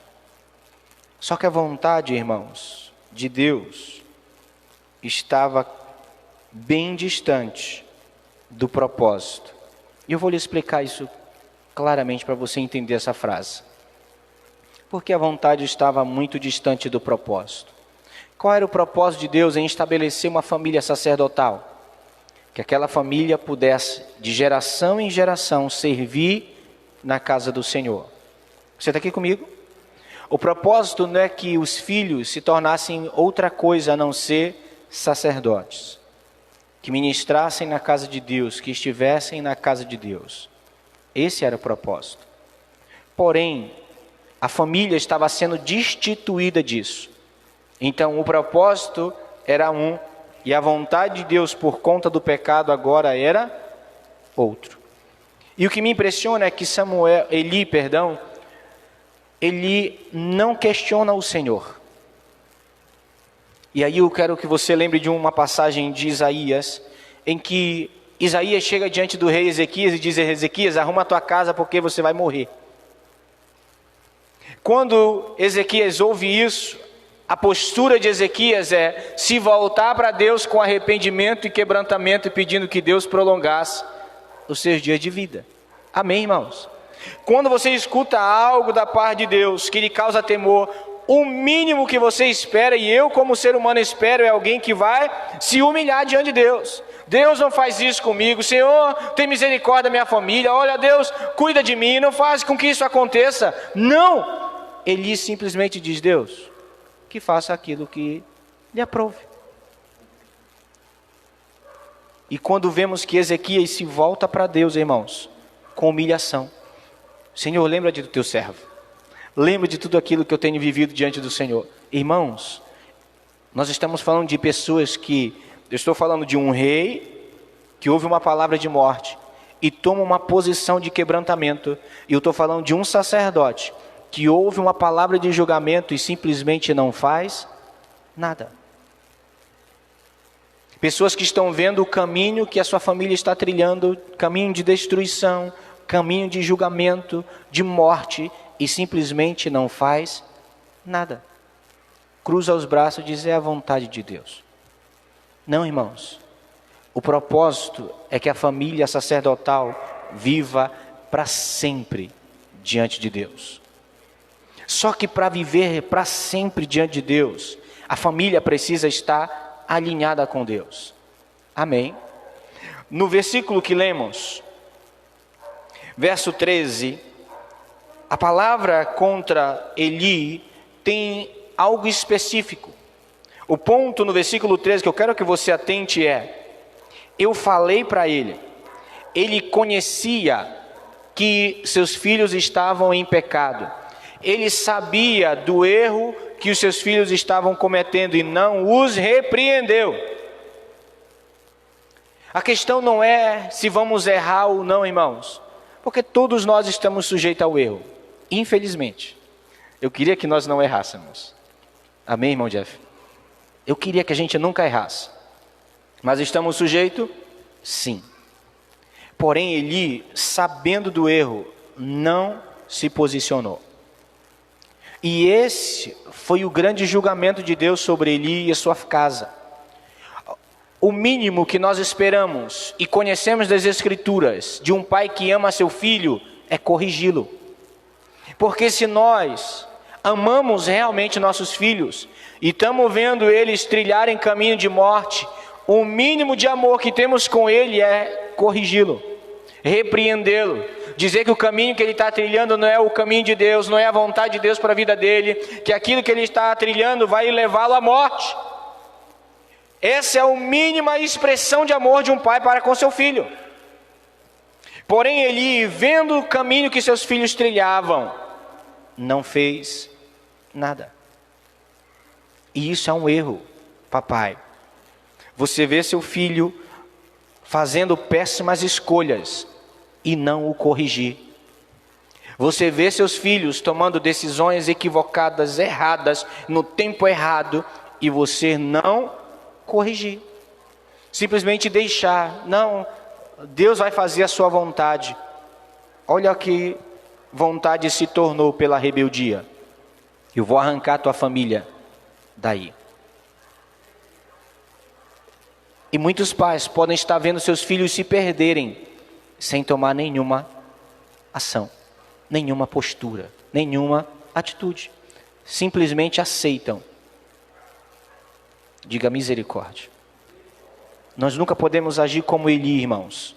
Speaker 3: Só que a vontade, irmãos, de Deus estava bem distante do propósito. E eu vou lhe explicar isso claramente para você entender essa frase. Porque a vontade estava muito distante do propósito. Qual era o propósito de Deus em estabelecer uma família sacerdotal? Que aquela família pudesse, de geração em geração, servir na casa do Senhor. Você está aqui comigo? O propósito não é que os filhos se tornassem outra coisa a não ser sacerdotes. Que ministrassem na casa de Deus, que estivessem na casa de Deus. Esse era o propósito. Porém, a família estava sendo destituída disso. Então, o propósito era um, e a vontade de Deus por conta do pecado agora era outro. E o que me impressiona é que Eli não questiona o Senhor. E aí eu quero que você lembre de uma passagem de Isaías, em que Isaías chega diante do rei Ezequias e diz: Ezequias, arruma a tua casa porque você vai morrer. Quando Ezequias ouve isso, a postura de Ezequias é se voltar para Deus com arrependimento e quebrantamento e pedindo que Deus prolongasse os seus dias de vida. Amém, irmãos? Quando você escuta algo da parte de Deus que lhe causa temor, o mínimo que você espera, e eu como ser humano espero, é alguém que vai se humilhar diante de Deus. Deus, não faz isso comigo. Senhor, tem misericórdia da minha família. Olha, Deus, cuida de mim, não faz com que isso aconteça. Não! Eli simplesmente diz: Deus, que faça aquilo que lhe aprove. E quando vemos que Ezequias se volta para Deus, irmãos, com humilhação: Senhor, lembra do teu servo, lembra de tudo aquilo que eu tenho vivido diante do Senhor. Irmãos, nós estamos falando de pessoas eu estou falando de um rei que ouve uma palavra de morte e toma uma posição de quebrantamento, e eu estou falando de um sacerdote que ouve uma palavra de julgamento e simplesmente não faz nada. Pessoas que estão vendo o caminho que a sua família está trilhando, caminho de destruição, caminho de julgamento, de morte, e simplesmente não faz nada. Cruza os braços e diz: é a vontade de Deus. Não, irmãos. O propósito é que a família sacerdotal viva para sempre diante de Deus. Só que para viver para sempre diante de Deus, a família precisa estar alinhada com Deus. Amém? No versículo que lemos, verso 13, a palavra contra Eli tem algo específico. O ponto no versículo 13 que eu quero que você atente é: eu falei para ele, ele conhecia que seus filhos estavam em pecado, ele sabia do erro que os seus filhos estavam cometendo e não os repreendeu. A questão não é se vamos errar ou não, irmãos, porque todos nós estamos sujeitos ao erro, infelizmente. Eu queria que nós não errássemos. Amém, irmão Jeff? Eu queria que a gente nunca errasse. Mas estamos sujeitos? Sim. Porém, Eli, sabendo do erro, não se posicionou. E esse foi o grande julgamento de Deus sobre Eli e a sua casa. o mínimo que nós esperamos e conhecemos das Escrituras de um pai que ama seu filho é corrigi-lo. Porque se nós amamos realmente nossos filhos e estamos vendo eles trilharem caminho de morte, o mínimo de amor que temos com ele é corrigi-lo, repreendê-lo, dizer que o caminho que ele está trilhando não é o caminho de Deus, não é a vontade de Deus para a vida dele, que aquilo que ele está trilhando vai levá-lo à morte. Essa é a mínima expressão de amor de um pai para com seu filho. Porém, Eli, vendo o caminho que seus filhos trilhavam, não fez nada. E isso é um erro, papai. Você vê seu filho fazendo péssimas escolhas e não o corrigir. Você vê seus filhos tomando decisões equivocadas, erradas, no tempo errado, e você não corrigir. Simplesmente deixar. Não, Deus vai fazer a sua vontade. Olha que vontade se tornou pela rebeldia. Eu vou arrancar tua família daí. E muitos pais podem estar vendo seus filhos se perderem sem tomar nenhuma ação, nenhuma postura, nenhuma atitude. Simplesmente aceitam. Diga misericórdia. Nós nunca podemos agir como Eli, irmãos.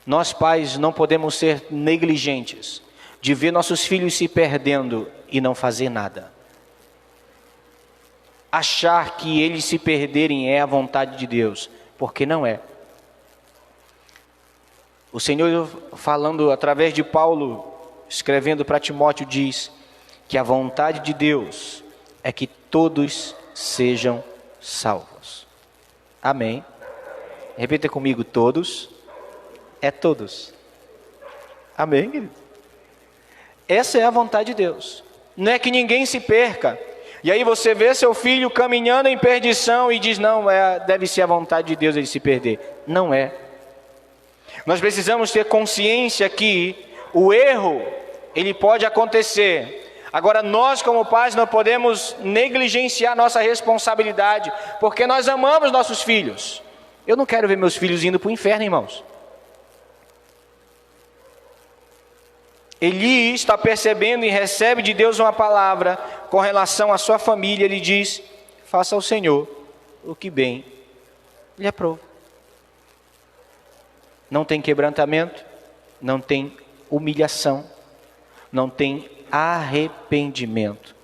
Speaker 3: Nós pais não podemos ser negligentes de ver nossos filhos se perdendo e não fazer nada. Achar que eles se perderem é a vontade de Deus, porque não é. O Senhor, falando através de Paulo, escrevendo para Timóteo, diz que a vontade de Deus é que todos sejam salvos. Amém? Repita comigo, todos. É todos. Amém, querido? Essa é a vontade de Deus. Não é que ninguém se perca. E aí você vê seu filho caminhando em perdição e diz, não, deve ser a vontade de Deus ele se perder. Não é. Nós precisamos ter consciência que o erro, ele pode acontecer. Agora nós como pais não podemos negligenciar nossa responsabilidade, porque nós amamos nossos filhos. Eu não quero ver meus filhos indo para o inferno, irmãos. Eli está percebendo e recebe de Deus uma palavra com relação à sua família. Ele diz, faça ao Senhor o que bem lhe aprove. Não tem quebrantamento, não tem humilhação, não tem arrependimento.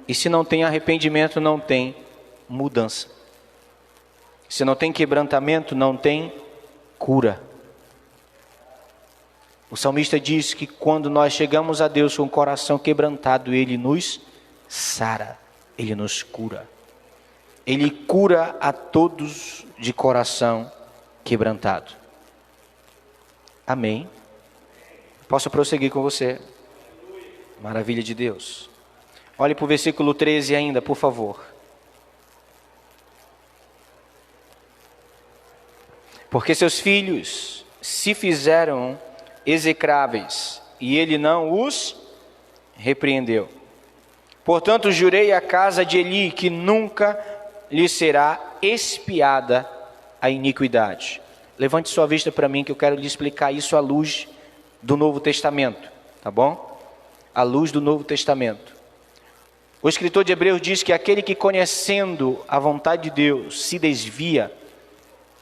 Speaker 3: E se não tem arrependimento, não tem mudança. Se não tem quebrantamento, não tem cura. O salmista diz que quando nós chegamos a Deus com o coração quebrantado, Ele nos sara, Ele nos cura. Ele cura a todos de coração quebrantado. Amém? Posso prosseguir com você? Maravilha de Deus. Olhe para o versículo 13 ainda, por favor. Porque seus filhos se fizeram execráveis, e ele não os repreendeu. Portanto, jurei à casa de Eli que nunca lhe será expiada a iniquidade. Levante sua vista para mim que eu quero lhe explicar isso à luz do Novo Testamento, tá bom? À luz do Novo Testamento. O escritor de Hebreus diz que aquele que conhecendo a vontade de Deus se desvia,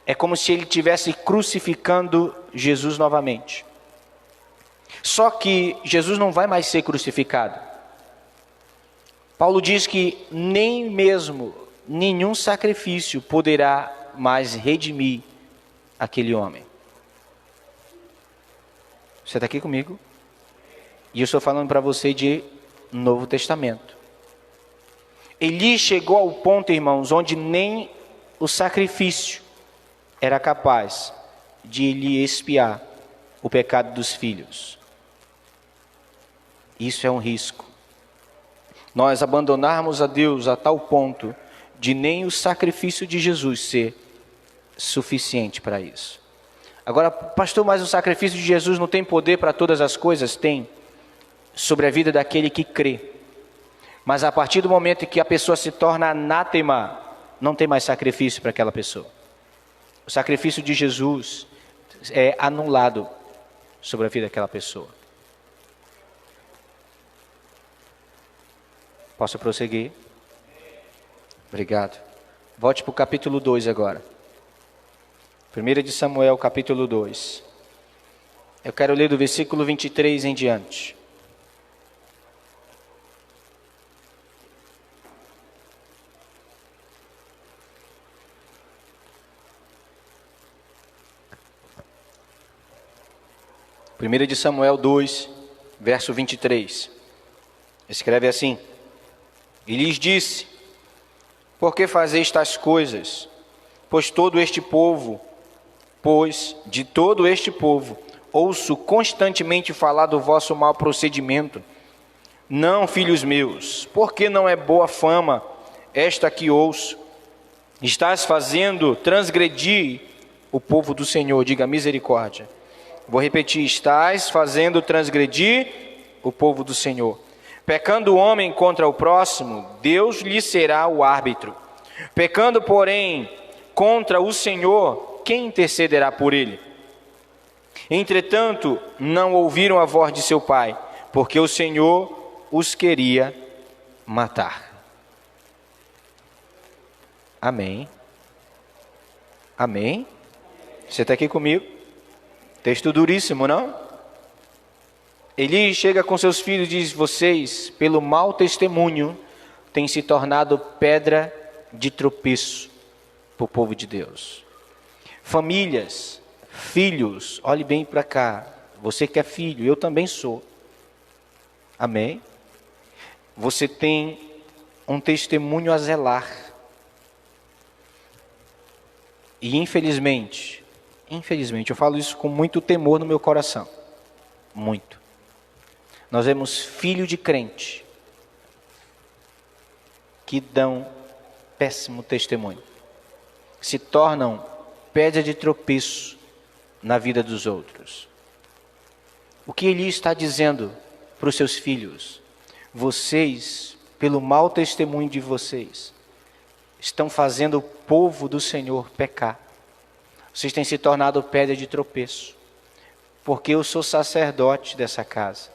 Speaker 3: é como se ele estivesse crucificando Jesus novamente. Só que Jesus não vai mais ser crucificado. Paulo diz que nem mesmo nenhum sacrifício poderá mais redimir aquele homem. Você está aqui comigo? E eu estou falando para você de Novo Testamento. Eli chegou ao ponto, irmãos, onde nem o sacrifício era capaz de lhe expiar o pecado dos filhos. Isso é um risco. Nós abandonarmos a Deus a tal ponto de nem o sacrifício de Jesus ser suficiente para isso. Agora, pastor, mas o sacrifício de Jesus não tem poder para todas as coisas? Tem, sobre a vida daquele que crê. Mas a partir do momento em que a pessoa se torna anátema não tem mais sacrifício para aquela pessoa. O sacrifício de Jesus é anulado sobre a vida daquela pessoa. Posso prosseguir? Obrigado. Volte para o capítulo 2 agora. 1 de Samuel, capítulo 2. Eu quero ler do versículo 23 em diante. Primeira de Samuel 2, verso 23. Escreve assim: E lhes disse: Por que fazeis tais coisas? Pois de todo este povo ouço constantemente falar do vosso mau procedimento. Não, filhos meus, porque não é boa fama esta que ouço. Estás fazendo transgredir o povo do Senhor. Diga misericórdia. Vou repetir: estás fazendo transgredir o povo do Senhor. Pecando o homem contra o próximo, Deus lhe será o árbitro. Pecando, porém, contra o Senhor, quem intercederá por ele? Entretanto, não ouviram a voz de seu pai, porque o Senhor os queria matar. Amém. Amém. Você está aqui comigo? Texto duríssimo, não? Eli chega com seus filhos e diz: vocês, pelo mau testemunho, têm se tornado pedra de tropeço para o povo de Deus. Famílias, filhos, olhe bem para cá. Você que é filho, eu também sou. Amém? Você tem um testemunho a zelar. E infelizmente, eu falo isso com muito temor no meu coração. Muito. Nós vemos filho de crente que dão péssimo testemunho, se tornam pedra de tropeço na vida dos outros. O que Eli está dizendo para os seus filhos? Vocês, pelo mau testemunho de vocês, estão fazendo o povo do Senhor pecar. Vocês têm se tornado pedra de tropeço, porque eu sou sacerdote dessa casa.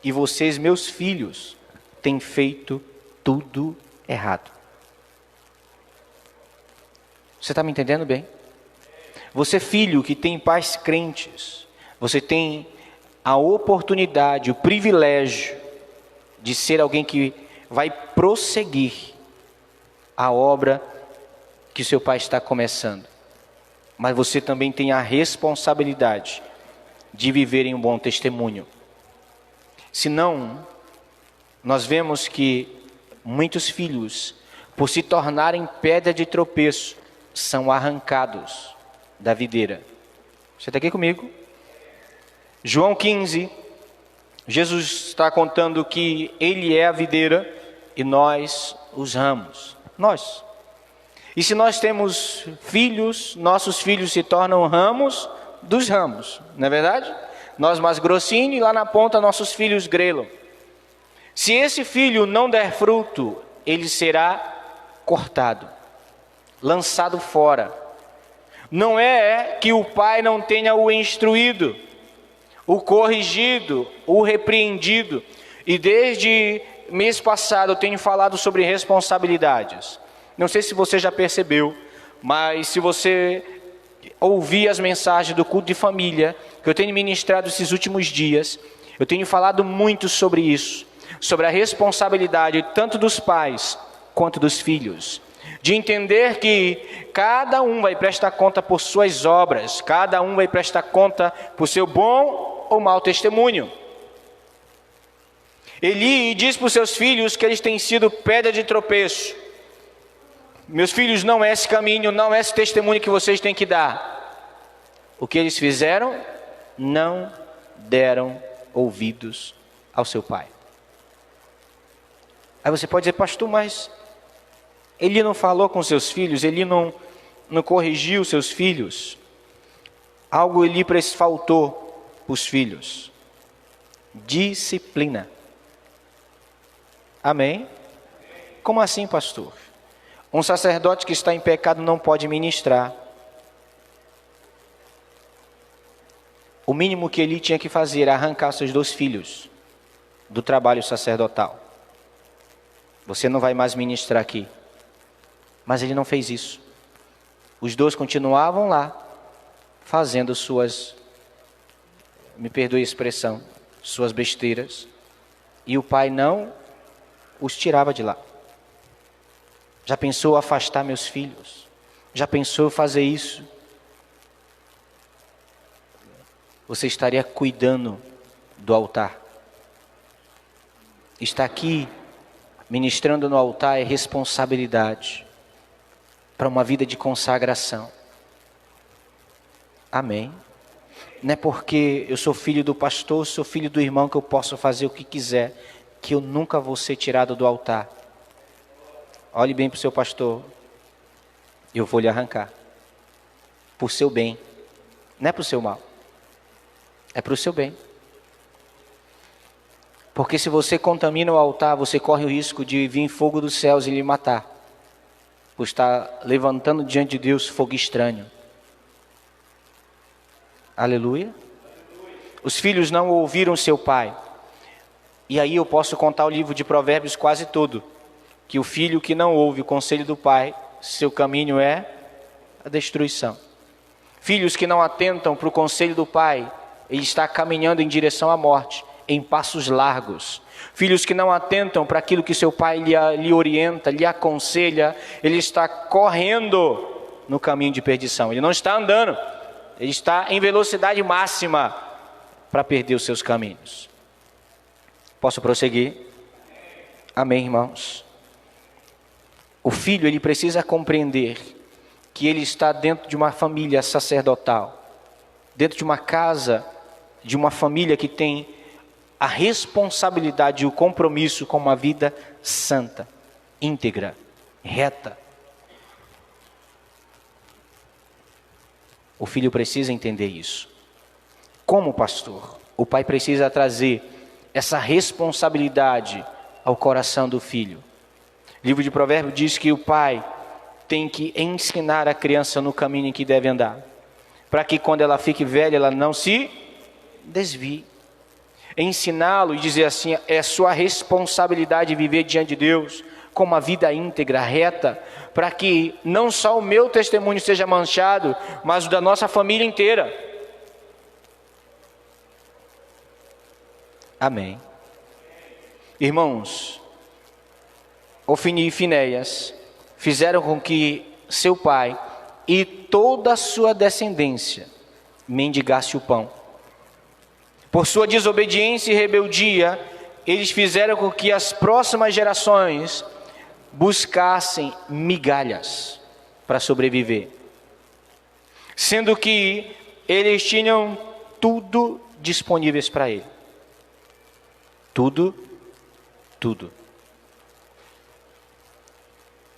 Speaker 3: E vocês, meus filhos, têm feito tudo errado. Você está me entendendo bem? Você, filho que tem pais crentes, você tem a oportunidade, o privilégio de ser alguém que vai prosseguir a obra que seu pai está começando. Mas você também tem a responsabilidade de viver em um bom testemunho. Senão, nós vemos que muitos filhos, por se tornarem pedra de tropeço, são arrancados da videira. Você está aqui comigo? João 15, Jesus está contando que Ele é a videira e nós os ramos. Nós. E se nós temos filhos, nossos filhos se tornam ramos dos ramos, não é verdade? Nós mais grossinho e lá na ponta nossos filhos grelo. Se esse filho não der fruto, ele será cortado, lançado fora. Não é que o pai não tenha o instruído, o corrigido, o repreendido. E desde mês passado eu tenho falado sobre responsabilidades. Não sei se você já percebeu, mas se você ouvir as mensagens do culto de família, que eu tenho ministrado esses últimos dias, eu tenho falado muito sobre isso, sobre a responsabilidade tanto dos pais quanto dos filhos, de entender que cada um vai prestar conta por suas obras, cada um vai prestar conta por seu bom ou mau testemunho. Eli diz para os seus filhos que eles têm sido pedra de tropeço. Meus filhos, não é esse caminho, não é esse testemunho que vocês têm que dar. O que eles fizeram? Não deram ouvidos ao seu pai. Aí você pode dizer: pastor, mas ele não falou com seus filhos, ele não corrigiu seus filhos. Algo lhe faltou para os filhos: disciplina. Amém? Como assim, pastor? Um sacerdote que está em pecado não pode ministrar. O mínimo que ele tinha que fazer era arrancar seus 2 filhos do trabalho sacerdotal. Você não vai mais ministrar aqui. Mas ele não fez isso. Os 2 continuavam lá, fazendo suas, me perdoe a expressão, suas besteiras. E o pai não os tirava de lá. Já pensou afastar meus filhos? Já pensou fazer isso? Você estaria cuidando do altar. Estar aqui ministrando no altar é responsabilidade para uma vida de consagração. Amém. Não é porque eu sou filho do pastor, sou filho do irmão que eu posso fazer o que quiser, que eu nunca vou ser tirado do altar. Olhe bem para o seu pastor. Eu vou lhe arrancar. Por seu bem. Não é para o seu mal. É para o seu bem. Porque se você contamina o altar, você corre o risco de vir fogo dos céus e lhe matar. Por estar levantando diante de Deus fogo estranho. Aleluia. Os filhos não ouviram seu pai. E aí eu posso contar o livro de Provérbios quase todo. Que o filho que não ouve o conselho do pai, seu caminho é a destruição. Filhos que não atentam para o conselho do pai, ele está caminhando em direção à morte, em passos largos. Filhos que não atentam para aquilo que seu pai lhe orienta, lhe aconselha, ele está correndo no caminho de perdição. Ele não está andando, ele está em velocidade máxima para perder os seus caminhos. Posso prosseguir? Amém, irmãos? O filho, ele precisa compreender que ele está dentro de uma família sacerdotal, dentro de uma casa, de uma família que tem a responsabilidade e o compromisso com uma vida santa, íntegra, reta. O filho precisa entender isso. Como pastor, o pai precisa trazer essa responsabilidade ao coração do filho. O livro de Provérbios diz que o pai tem que ensinar a criança no caminho em que deve andar, para que quando ela fique velha, ela não se desvie. Ensiná-lo e dizer assim, é sua responsabilidade viver diante de Deus com uma vida íntegra, reta, para que não só o meu testemunho seja manchado, mas o da nossa família inteira. Amém. Irmãos, Ofni e Finéias fizeram com que seu pai e toda a sua descendência mendigasse o pão. Por sua desobediência e rebeldia, eles fizeram com que as próximas gerações buscassem migalhas para sobreviver. Sendo que eles tinham tudo disponíveis para ele. Tudo.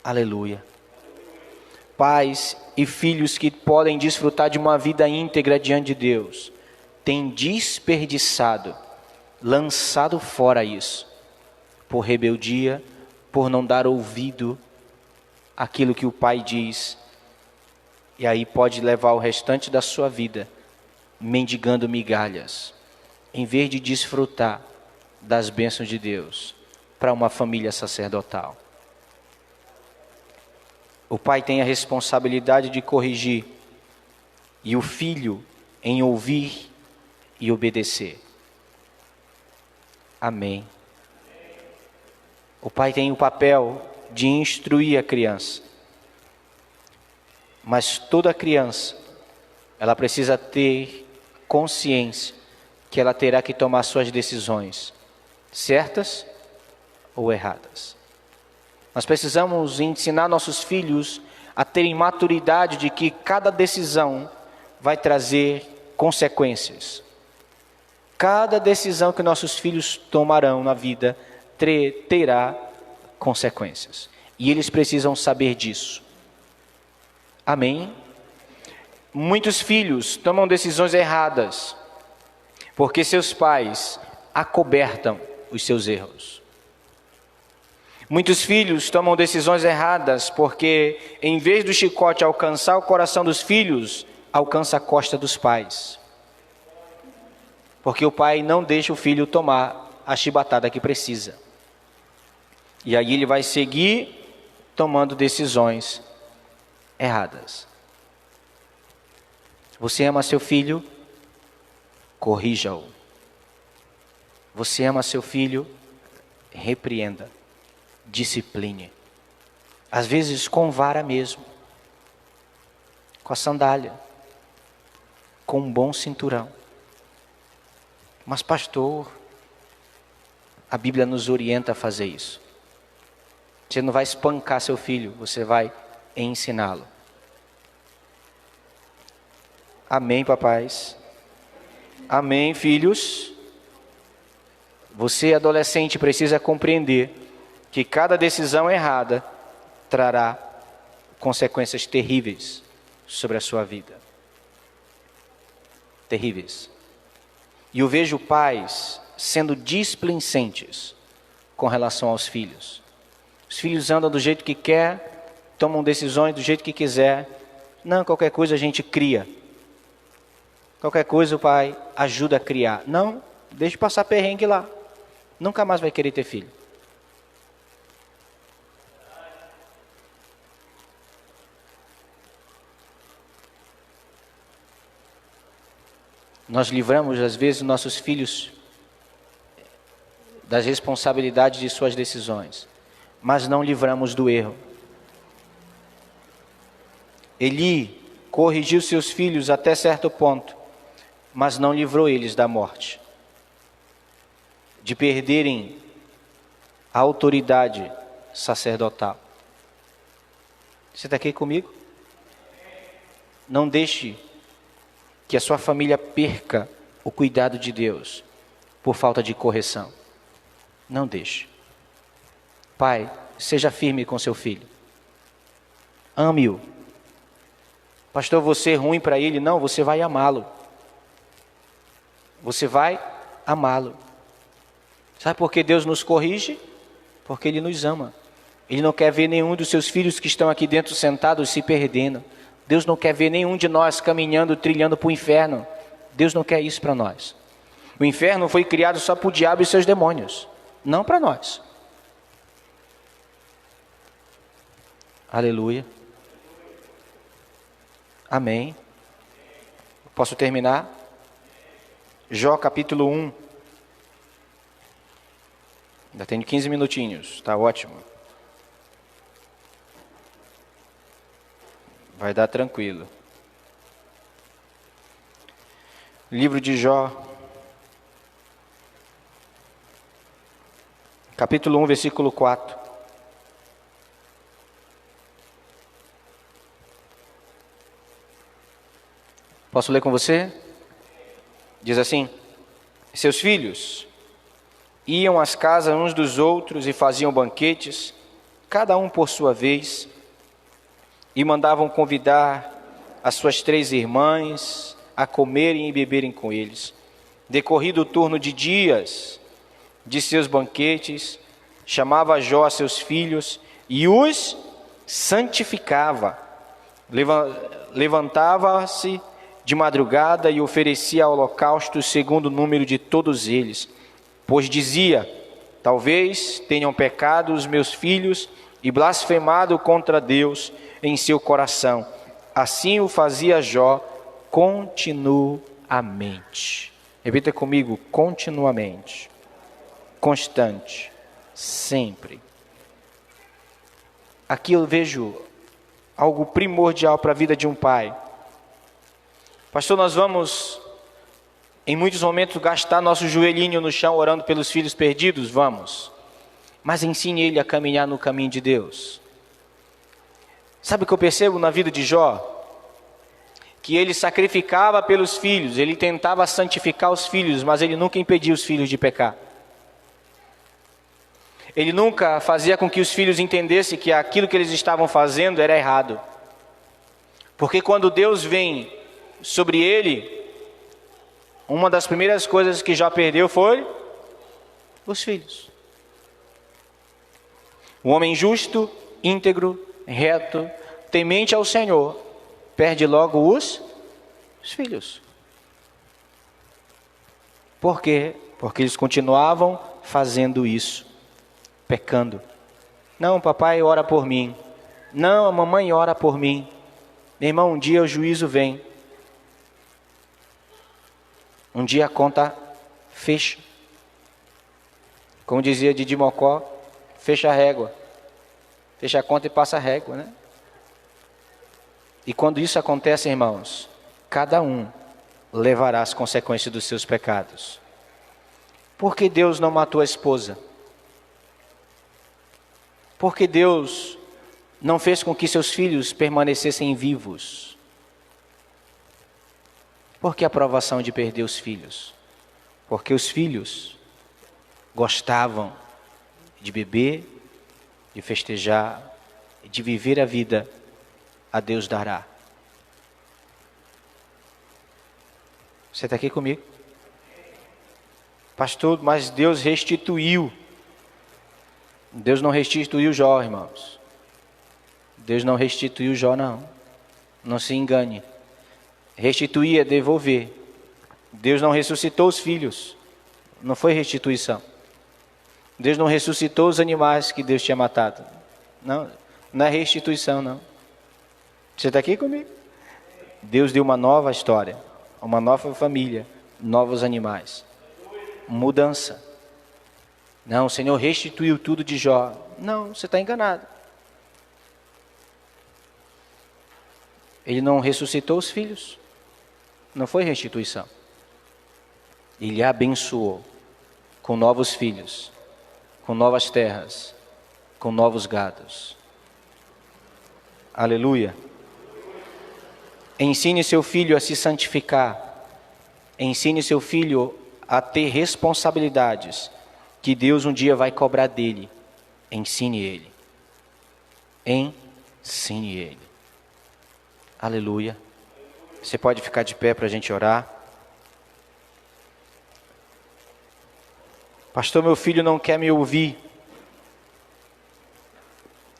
Speaker 3: Aleluia. Pais e filhos que podem desfrutar de uma vida íntegra diante de Deus, têm desperdiçado, lançado fora isso, por rebeldia, por não dar ouvido àquilo que o pai diz, e aí pode levar o restante da sua vida mendigando migalhas, em vez de desfrutar das bênçãos de Deus para uma família sacerdotal. O pai tem a responsabilidade de corrigir e o filho em ouvir e obedecer. Amém. O pai tem o papel de instruir a criança. Mas toda criança, ela precisa ter consciência que ela terá que tomar suas decisões, certas ou erradas. Nós precisamos ensinar nossos filhos a terem maturidade de que cada decisão vai trazer consequências. Cada decisão que nossos filhos tomarão na vida terá consequências. E eles precisam saber disso. Amém? Muitos filhos tomam decisões erradas, porque seus pais acobertam os seus erros. Muitos filhos tomam decisões erradas porque, em vez do chicote alcançar o coração dos filhos, alcança a costa dos pais. Porque o pai não deixa o filho tomar a chibatada que precisa. E aí ele vai seguir tomando decisões erradas. Você ama seu filho? Corrija-o. Você ama seu filho? Repreenda. Discipline. Às vezes com vara mesmo. Com a sandália. Com um bom cinturão. Mas pastor, a Bíblia nos orienta a fazer isso. Você não vai espancar seu filho, você vai ensiná-lo. Amém, papais? Amém, filhos? Você, adolescente, precisa compreender que cada decisão errada trará consequências terríveis sobre a sua vida. Terríveis. E eu vejo pais sendo displicentes com relação aos filhos. Os filhos andam do jeito que quer, tomam decisões do jeito que quiser. Não, qualquer coisa a gente cria. Qualquer coisa o pai ajuda a criar. Não, deixa passar perrengue lá. Nunca mais vai querer ter filho. Nós livramos, às vezes, nossos filhos das responsabilidades de suas decisões, mas não livramos do erro. Eli corrigiu seus filhos até certo ponto, mas não livrou eles da morte, de perderem a autoridade sacerdotal. Você está aqui comigo? Não deixe que a sua família perca o cuidado de Deus por falta de correção. Não deixe. Pai, seja firme com seu filho. Ame-o. Pastor, você é ruim para ele? Não, você vai amá-lo. Você vai amá-lo. Sabe por que Deus nos corrige? Porque Ele nos ama. Ele não quer ver nenhum dos seus filhos que estão aqui dentro sentados se perdendo. Deus não quer ver nenhum de nós caminhando, trilhando para o inferno. Deus não quer isso para nós. O inferno foi criado só para o diabo e seus demônios, não para nós. Aleluia. Amém. Posso terminar? Jó capítulo 1. Ainda tenho 15 minutinhos, está ótimo. Vai dar tranquilo. Livro de Jó, capítulo 1, versículo 4. Posso ler com você? Diz assim: seus filhos iam às casas uns dos outros e faziam banquetes, cada um por sua vez, e mandavam convidar as suas 3 irmãs a comerem e beberem com eles. Decorrido o turno de dias de seus banquetes, chamava Jó a seus filhos e os santificava. Levantava-se de madrugada e oferecia holocausto segundo o número de todos eles, pois dizia: talvez tenham pecado os meus filhos e blasfemado contra Deus em seu coração. Assim o fazia Jó continuamente. Repita comigo: continuamente, constante, sempre. Aqui eu vejo algo primordial para a vida de um pai. Pastor, nós vamos em muitos momentos gastar nosso joelhinho no chão orando pelos filhos perdidos? Vamos. Mas ensine ele a caminhar no caminho de Deus. Sabe o que eu percebo na vida de Jó? Que ele sacrificava pelos filhos, ele tentava santificar os filhos, mas ele nunca impedia os filhos de pecar. Ele nunca fazia com que os filhos entendessem que aquilo que eles estavam fazendo era errado. Porque quando Deus vem sobre ele, uma das primeiras coisas que Jó perdeu foi os filhos. Um homem justo, íntegro, reto, temente ao Senhor, perde logo os filhos. Por quê? Porque eles continuavam fazendo isso, pecando. Não, papai ora por mim. Não, a mamãe ora por mim. Meu irmão, um dia o juízo vem. Um dia a conta fecha. Como dizia Didi Mocó, fecha a régua. Fecha a conta e passa a régua, né? E quando isso acontece, irmãos, cada um levará as consequências dos seus pecados. Por que Deus não matou a esposa? Por que Deus não fez com que seus filhos permanecessem vivos? Por que a provação de perder os filhos? Porque os filhos gostavam de beber, de festejar, de viver a vida a Deus dará. Você está aqui comigo? Pastor, mas Deus restituiu. Deus não restituiu Jó, irmãos. Deus não restituiu Jó, não. Não se engane. Restituir é devolver. Deus não ressuscitou os filhos. Não foi restituição. Deus não ressuscitou os animais que Deus tinha matado. Não, não é restituição, não. Você está aqui comigo? Deus deu uma nova história, uma nova família, novos animais. Mudança. Não, o Senhor restituiu tudo de Jó. Não, você está enganado. Ele não ressuscitou os filhos. Não foi restituição. Ele abençoou com novos filhos, com novas terras, com novos gados. Aleluia. Ensine seu filho a se santificar. Ensine seu filho a ter responsabilidades que Deus um dia vai cobrar dele. Ensine ele. Ensine ele. Aleluia. Você pode ficar de pé para a gente orar. Pastor, meu filho não quer me ouvir.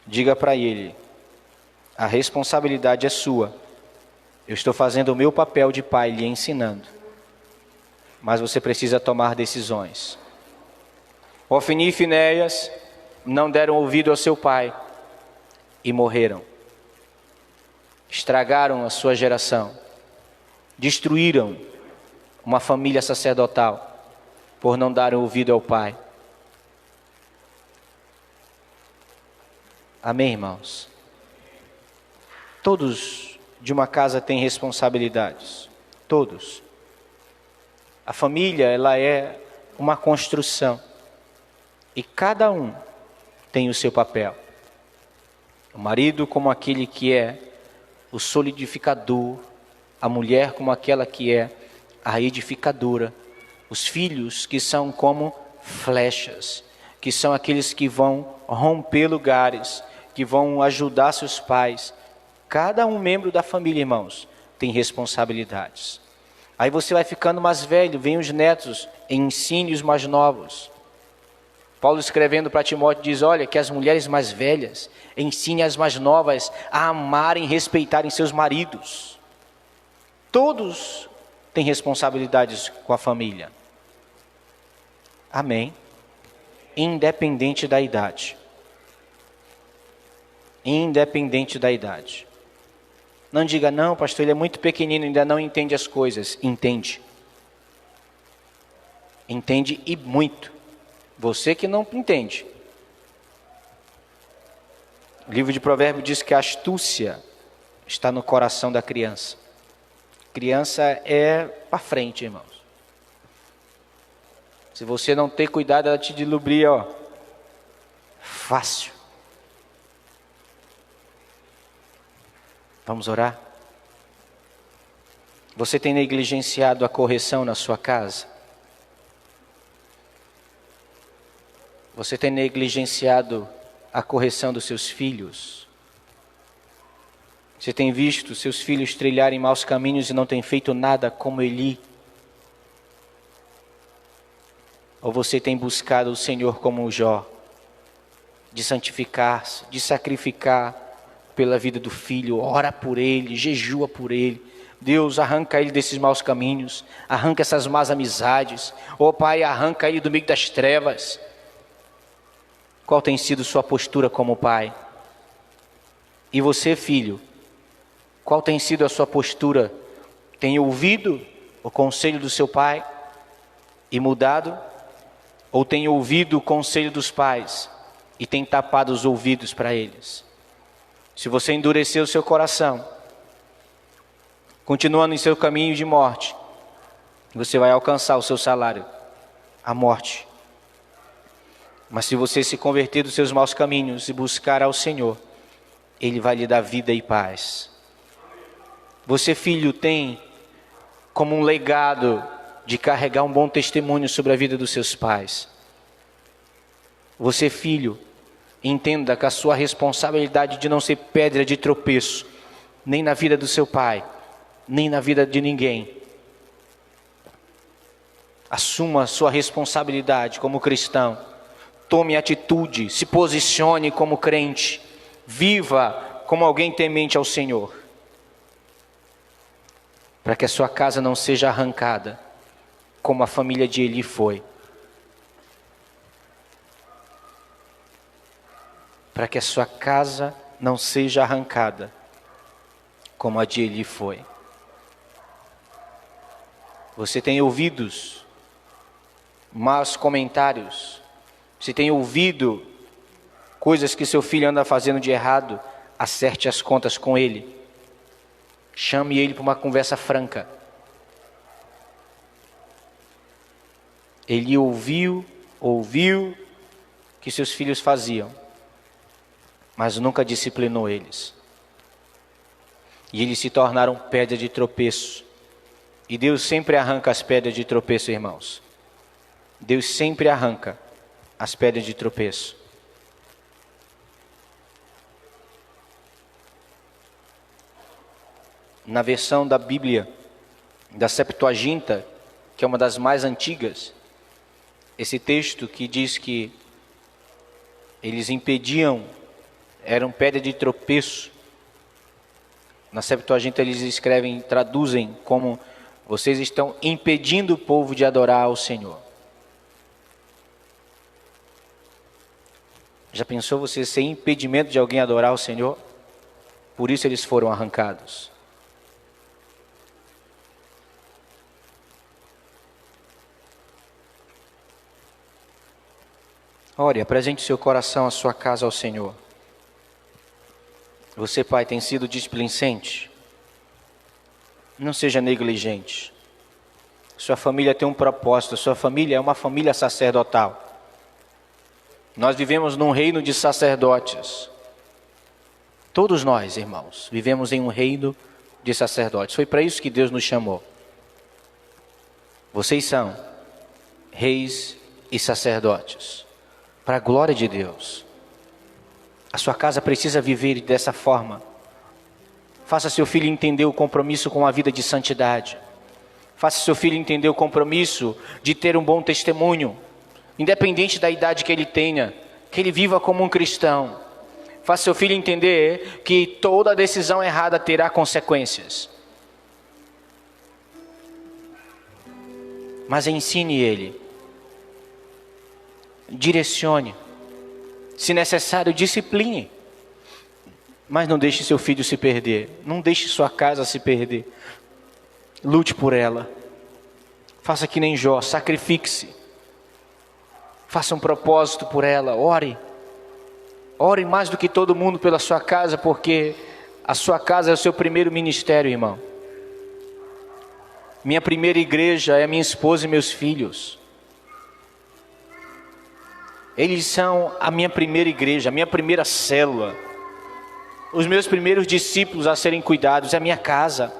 Speaker 3: Diga para ele, a responsabilidade é sua. Eu estou fazendo o meu papel de pai, lhe ensinando. Mas você precisa tomar decisões. Ofni e Finéias não deram ouvido ao seu pai e morreram. Estragaram a sua geração. Destruíram uma família sacerdotal por não darem ouvido ao pai. Amém, irmãos? Todos de uma casa têm responsabilidades. Todos. A família, ela é uma construção. E cada um tem o seu papel. O marido como aquele que é o solidificador. A mulher como aquela que é a edificadora. Os filhos que são como flechas. Que são aqueles que vão romper lugares. Que vão ajudar seus pais. Cada um membro da família, irmãos, tem responsabilidades. Aí você vai ficando mais velho, vem os netos, ensine os mais novos. Paulo escrevendo para Timóteo diz, olha, que as mulheres mais velhas ensinem as mais novas a amarem e respeitarem seus maridos. Todos têm responsabilidades com a família. Amém? Independente da idade. Independente da idade. Não diga, não, pastor, ele é muito pequenino, ainda não entende as coisas. Entende. Entende e muito. Você que não entende. O livro de Provérbios diz que a astúcia está no coração da criança. Criança é para frente, irmãos. Se você não ter cuidado, ela te dilubria, ó. Fácil. Vamos orar? Você tem negligenciado a correção na sua casa? Você tem negligenciado a correção dos seus filhos? Você tem visto seus filhos trilharem maus caminhos e não tem feito nada como Eli? Ou você tem buscado o Senhor como o Jó? de santificar-se, de sacrificar pela vida do filho, ora por ele, jejua por ele. Deus, arranca ele desses maus caminhos, arranca essas más amizades. Ó Pai, arranca ele do meio das trevas. Qual tem sido sua postura como pai? E você, filho, qual tem sido a sua postura? Tem ouvido o conselho do seu pai e mudado? Ou tem ouvido o conselho dos pais e tem tapado os ouvidos para eles? Se você endurecer o seu coração, continuando em seu caminho de morte, você vai alcançar o seu salário, a morte. Mas se você se converter dos seus maus caminhos e buscar ao Senhor, Ele vai lhe dar vida e paz. Você, filho, tem como um legado de carregar um bom testemunho sobre a vida dos seus pais. Você, filho, entenda que a sua responsabilidade de não ser pedra de tropeço, nem na vida do seu pai, nem na vida de ninguém. Assuma a sua responsabilidade como cristão. Tome atitude, se posicione como crente. Viva como alguém temente ao Senhor. Para que a sua casa não seja arrancada, como a família de Eli foi. Para que a sua casa não seja arrancada, como a de Eli foi. Você tem ouvidos maus comentários, você tem ouvido coisas que seu filho anda fazendo de errado, acerte as contas com ele. Chame ele para uma conversa franca. Ele ouviu que seus filhos faziam, mas nunca disciplinou eles. E eles se tornaram pedra de tropeço. E Deus sempre arranca as pedras de tropeço, irmãos. Deus sempre arranca as pedras de tropeço. Na versão da Bíblia, da Septuaginta, que é uma das mais antigas, esse texto que diz que eles impediam, eram pedra de tropeço. Na Septuaginta eles escrevem, traduzem como: vocês estão impedindo o povo de adorar ao Senhor. Já pensou você ser impedimento de alguém adorar ao Senhor? Por isso eles foram arrancados. Ore, apresente seu coração, a sua casa ao Senhor. Você, pai, tem sido displicente? Não seja negligente. Sua família tem um propósito, sua família é uma família sacerdotal. Nós vivemos num reino de sacerdotes. Todos nós, irmãos, vivemos em um reino de sacerdotes. Foi para isso que Deus nos chamou. Vocês são reis e sacerdotes, para a glória de Deus. A sua casa precisa viver dessa forma. Faça seu filho entender o compromisso com a vida de santidade. Faça seu filho entender o compromisso de ter um bom testemunho, independente da idade que ele tenha, que ele viva como um cristão. Faça seu filho entender que toda decisão errada terá consequências. Mas ensine ele, direcione, se necessário, discipline. Mas não deixe seu filho se perder, não deixe sua casa se perder. Lute por ela. Faça que nem Jó, sacrifique-se. Faça um propósito por ela, ore. Ore mais do que todo mundo pela sua casa, porque a sua casa é o seu primeiro ministério, irmão. Minha primeira igreja é minha esposa e meus filhos. Eles são a minha primeira igreja, a minha primeira célula. Os meus primeiros discípulos a serem cuidados é a minha casa.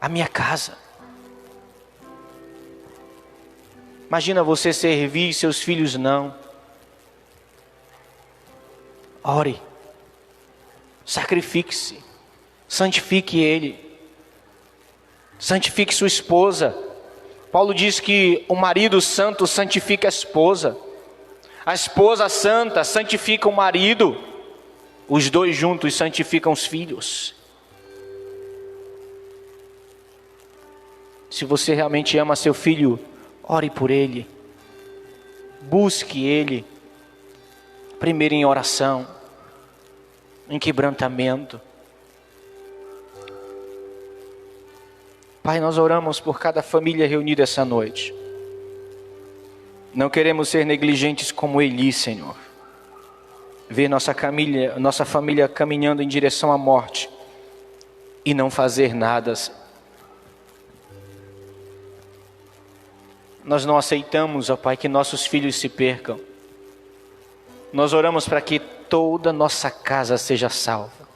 Speaker 3: A minha casa. Imagina você servir e seus filhos não. Ore. Sacrifique-se. Santifique ele. Santifique sua esposa. Paulo diz que o marido santo santifica a esposa. A esposa santa santifica o marido. Os dois juntos santificam os filhos. Se você realmente ama seu filho, ore por ele. Busque ele. Primeiro em oração, em quebrantamento. Pai, nós oramos por cada família reunida essa noite. Não queremos ser negligentes como Eli, Senhor. Ver nossa família caminhando em direção à morte e não fazer nada. Nós não aceitamos, ó Pai, que nossos filhos se percam. Nós oramos para que toda nossa casa seja salva.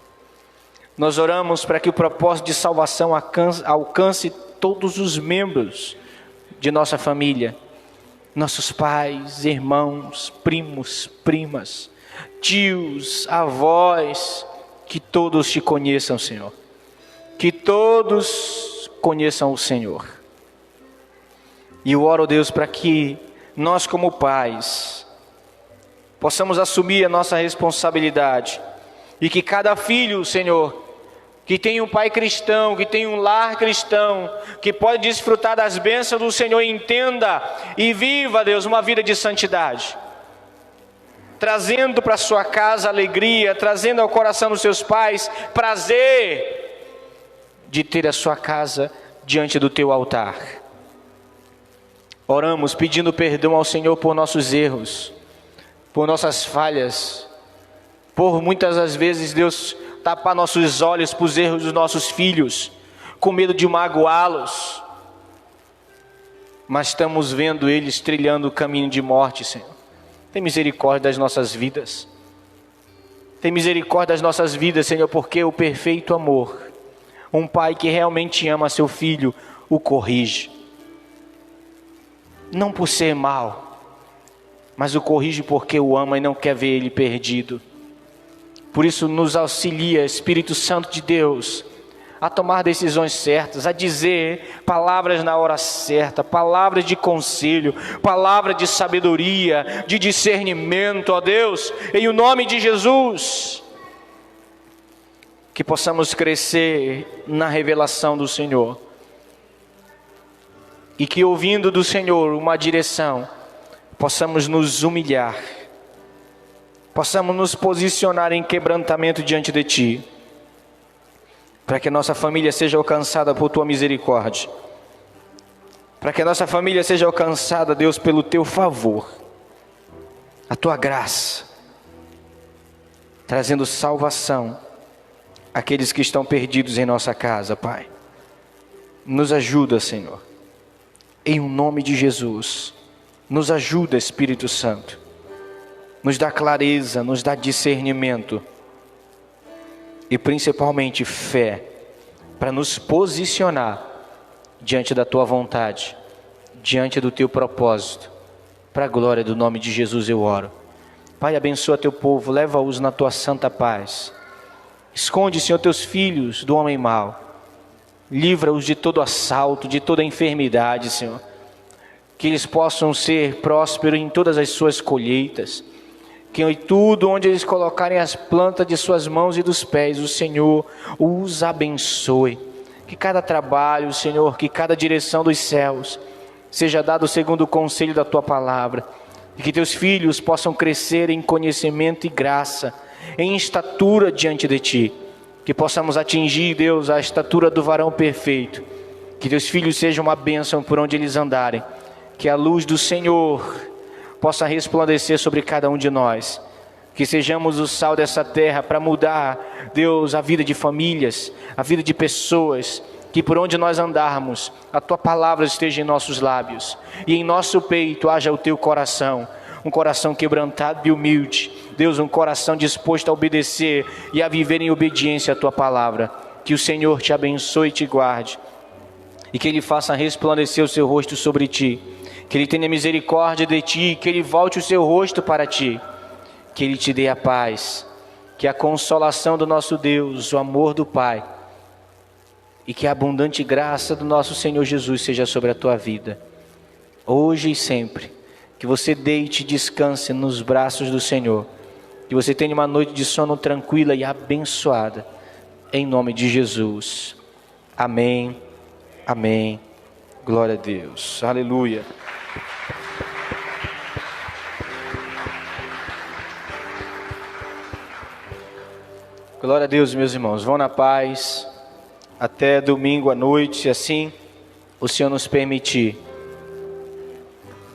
Speaker 3: Nós oramos para que o propósito de salvação alcance todos os membros de nossa família. Nossos pais, irmãos, primos, primas, tios, avós, que todos te conheçam, Senhor. Que todos conheçam o Senhor. E eu oro, Deus, para que nós como pais possamos assumir a nossa responsabilidade. E que cada filho, Senhor, que tem um pai cristão, que tem um lar cristão, que pode desfrutar das bênçãos do Senhor, entenda e viva, Deus, uma vida de santidade. Trazendo para sua casa alegria, trazendo ao coração dos seus pais prazer de ter a sua casa diante do teu altar. Oramos pedindo perdão ao Senhor por nossos erros, por nossas falhas, por muitas das vezes, Deus, tapar nossos olhos para os erros dos nossos filhos, com medo de magoá-los, mas estamos vendo eles trilhando o caminho de morte, Senhor. Tem misericórdia das nossas vidas. Tem misericórdia das nossas vidas, Senhor, porque o perfeito amor, um pai que realmente ama seu filho, o corrige. Não por ser mau, mas o corrige porque o ama e não quer ver ele perdido. Por isso nos auxilia, Espírito Santo de Deus, a tomar decisões certas, a dizer palavras na hora certa, palavras de conselho, palavras de sabedoria, de discernimento, ó Deus, em o nome de Jesus. Que possamos crescer na revelação do Senhor. E que ouvindo do Senhor uma direção, possamos nos humilhar, possamos nos posicionar em quebrantamento diante de Ti, para que a nossa família seja alcançada por Tua misericórdia, para que a nossa família seja alcançada, Deus, pelo Teu favor, a Tua graça, trazendo salvação àqueles que estão perdidos em nossa casa, Pai. Nos ajuda, Senhor, em o nome de Jesus. Nos ajuda, Espírito Santo. Nos dá clareza, nos dá discernimento. E principalmente fé, para nos posicionar diante da Tua vontade, diante do Teu propósito. Para a glória do nome de Jesus eu oro. Pai, abençoa Teu povo, leva-os na Tua santa paz. Esconde, Senhor, Teus filhos do homem mau. Livra-os de todo assalto, de toda enfermidade, Senhor. Que eles possam ser prósperos em todas as suas colheitas. Que em tudo onde eles colocarem as plantas de suas mãos e dos pés, o Senhor os abençoe. Que cada trabalho, Senhor, que cada direção dos céus seja dado segundo o conselho da Tua palavra. E que Teus filhos possam crescer em conhecimento e graça, em estatura diante de Ti. Que possamos atingir, Deus, a estatura do varão perfeito. Que Teus filhos sejam uma bênção por onde eles andarem. Que a luz do Senhor possa resplandecer sobre cada um de nós. Que sejamos o sal dessa terra para mudar, Deus, a vida de famílias, a vida de pessoas. Que por onde nós andarmos, a Tua palavra esteja em nossos lábios. E em nosso peito haja o Teu coração. Um coração quebrantado e humilde. Deus, um coração disposto a obedecer e a viver em obediência à Tua palavra. Que o Senhor te abençoe e te guarde. E que Ele faça resplandecer o seu rosto sobre ti. Que Ele tenha misericórdia de ti, que Ele volte o seu rosto para ti, que Ele te dê a paz, que a consolação do nosso Deus, o amor do Pai, e que a abundante graça do nosso Senhor Jesus seja sobre a tua vida, hoje e sempre, Que você deite e descanse nos braços do Senhor. Que você tenha uma noite de sono tranquila e abençoada. Em nome de Jesus. Amém. Amém. Glória a Deus. Aleluia. Glória a Deus, meus irmãos. Vão na paz. Até domingo à noite, se assim o Senhor nos permitir.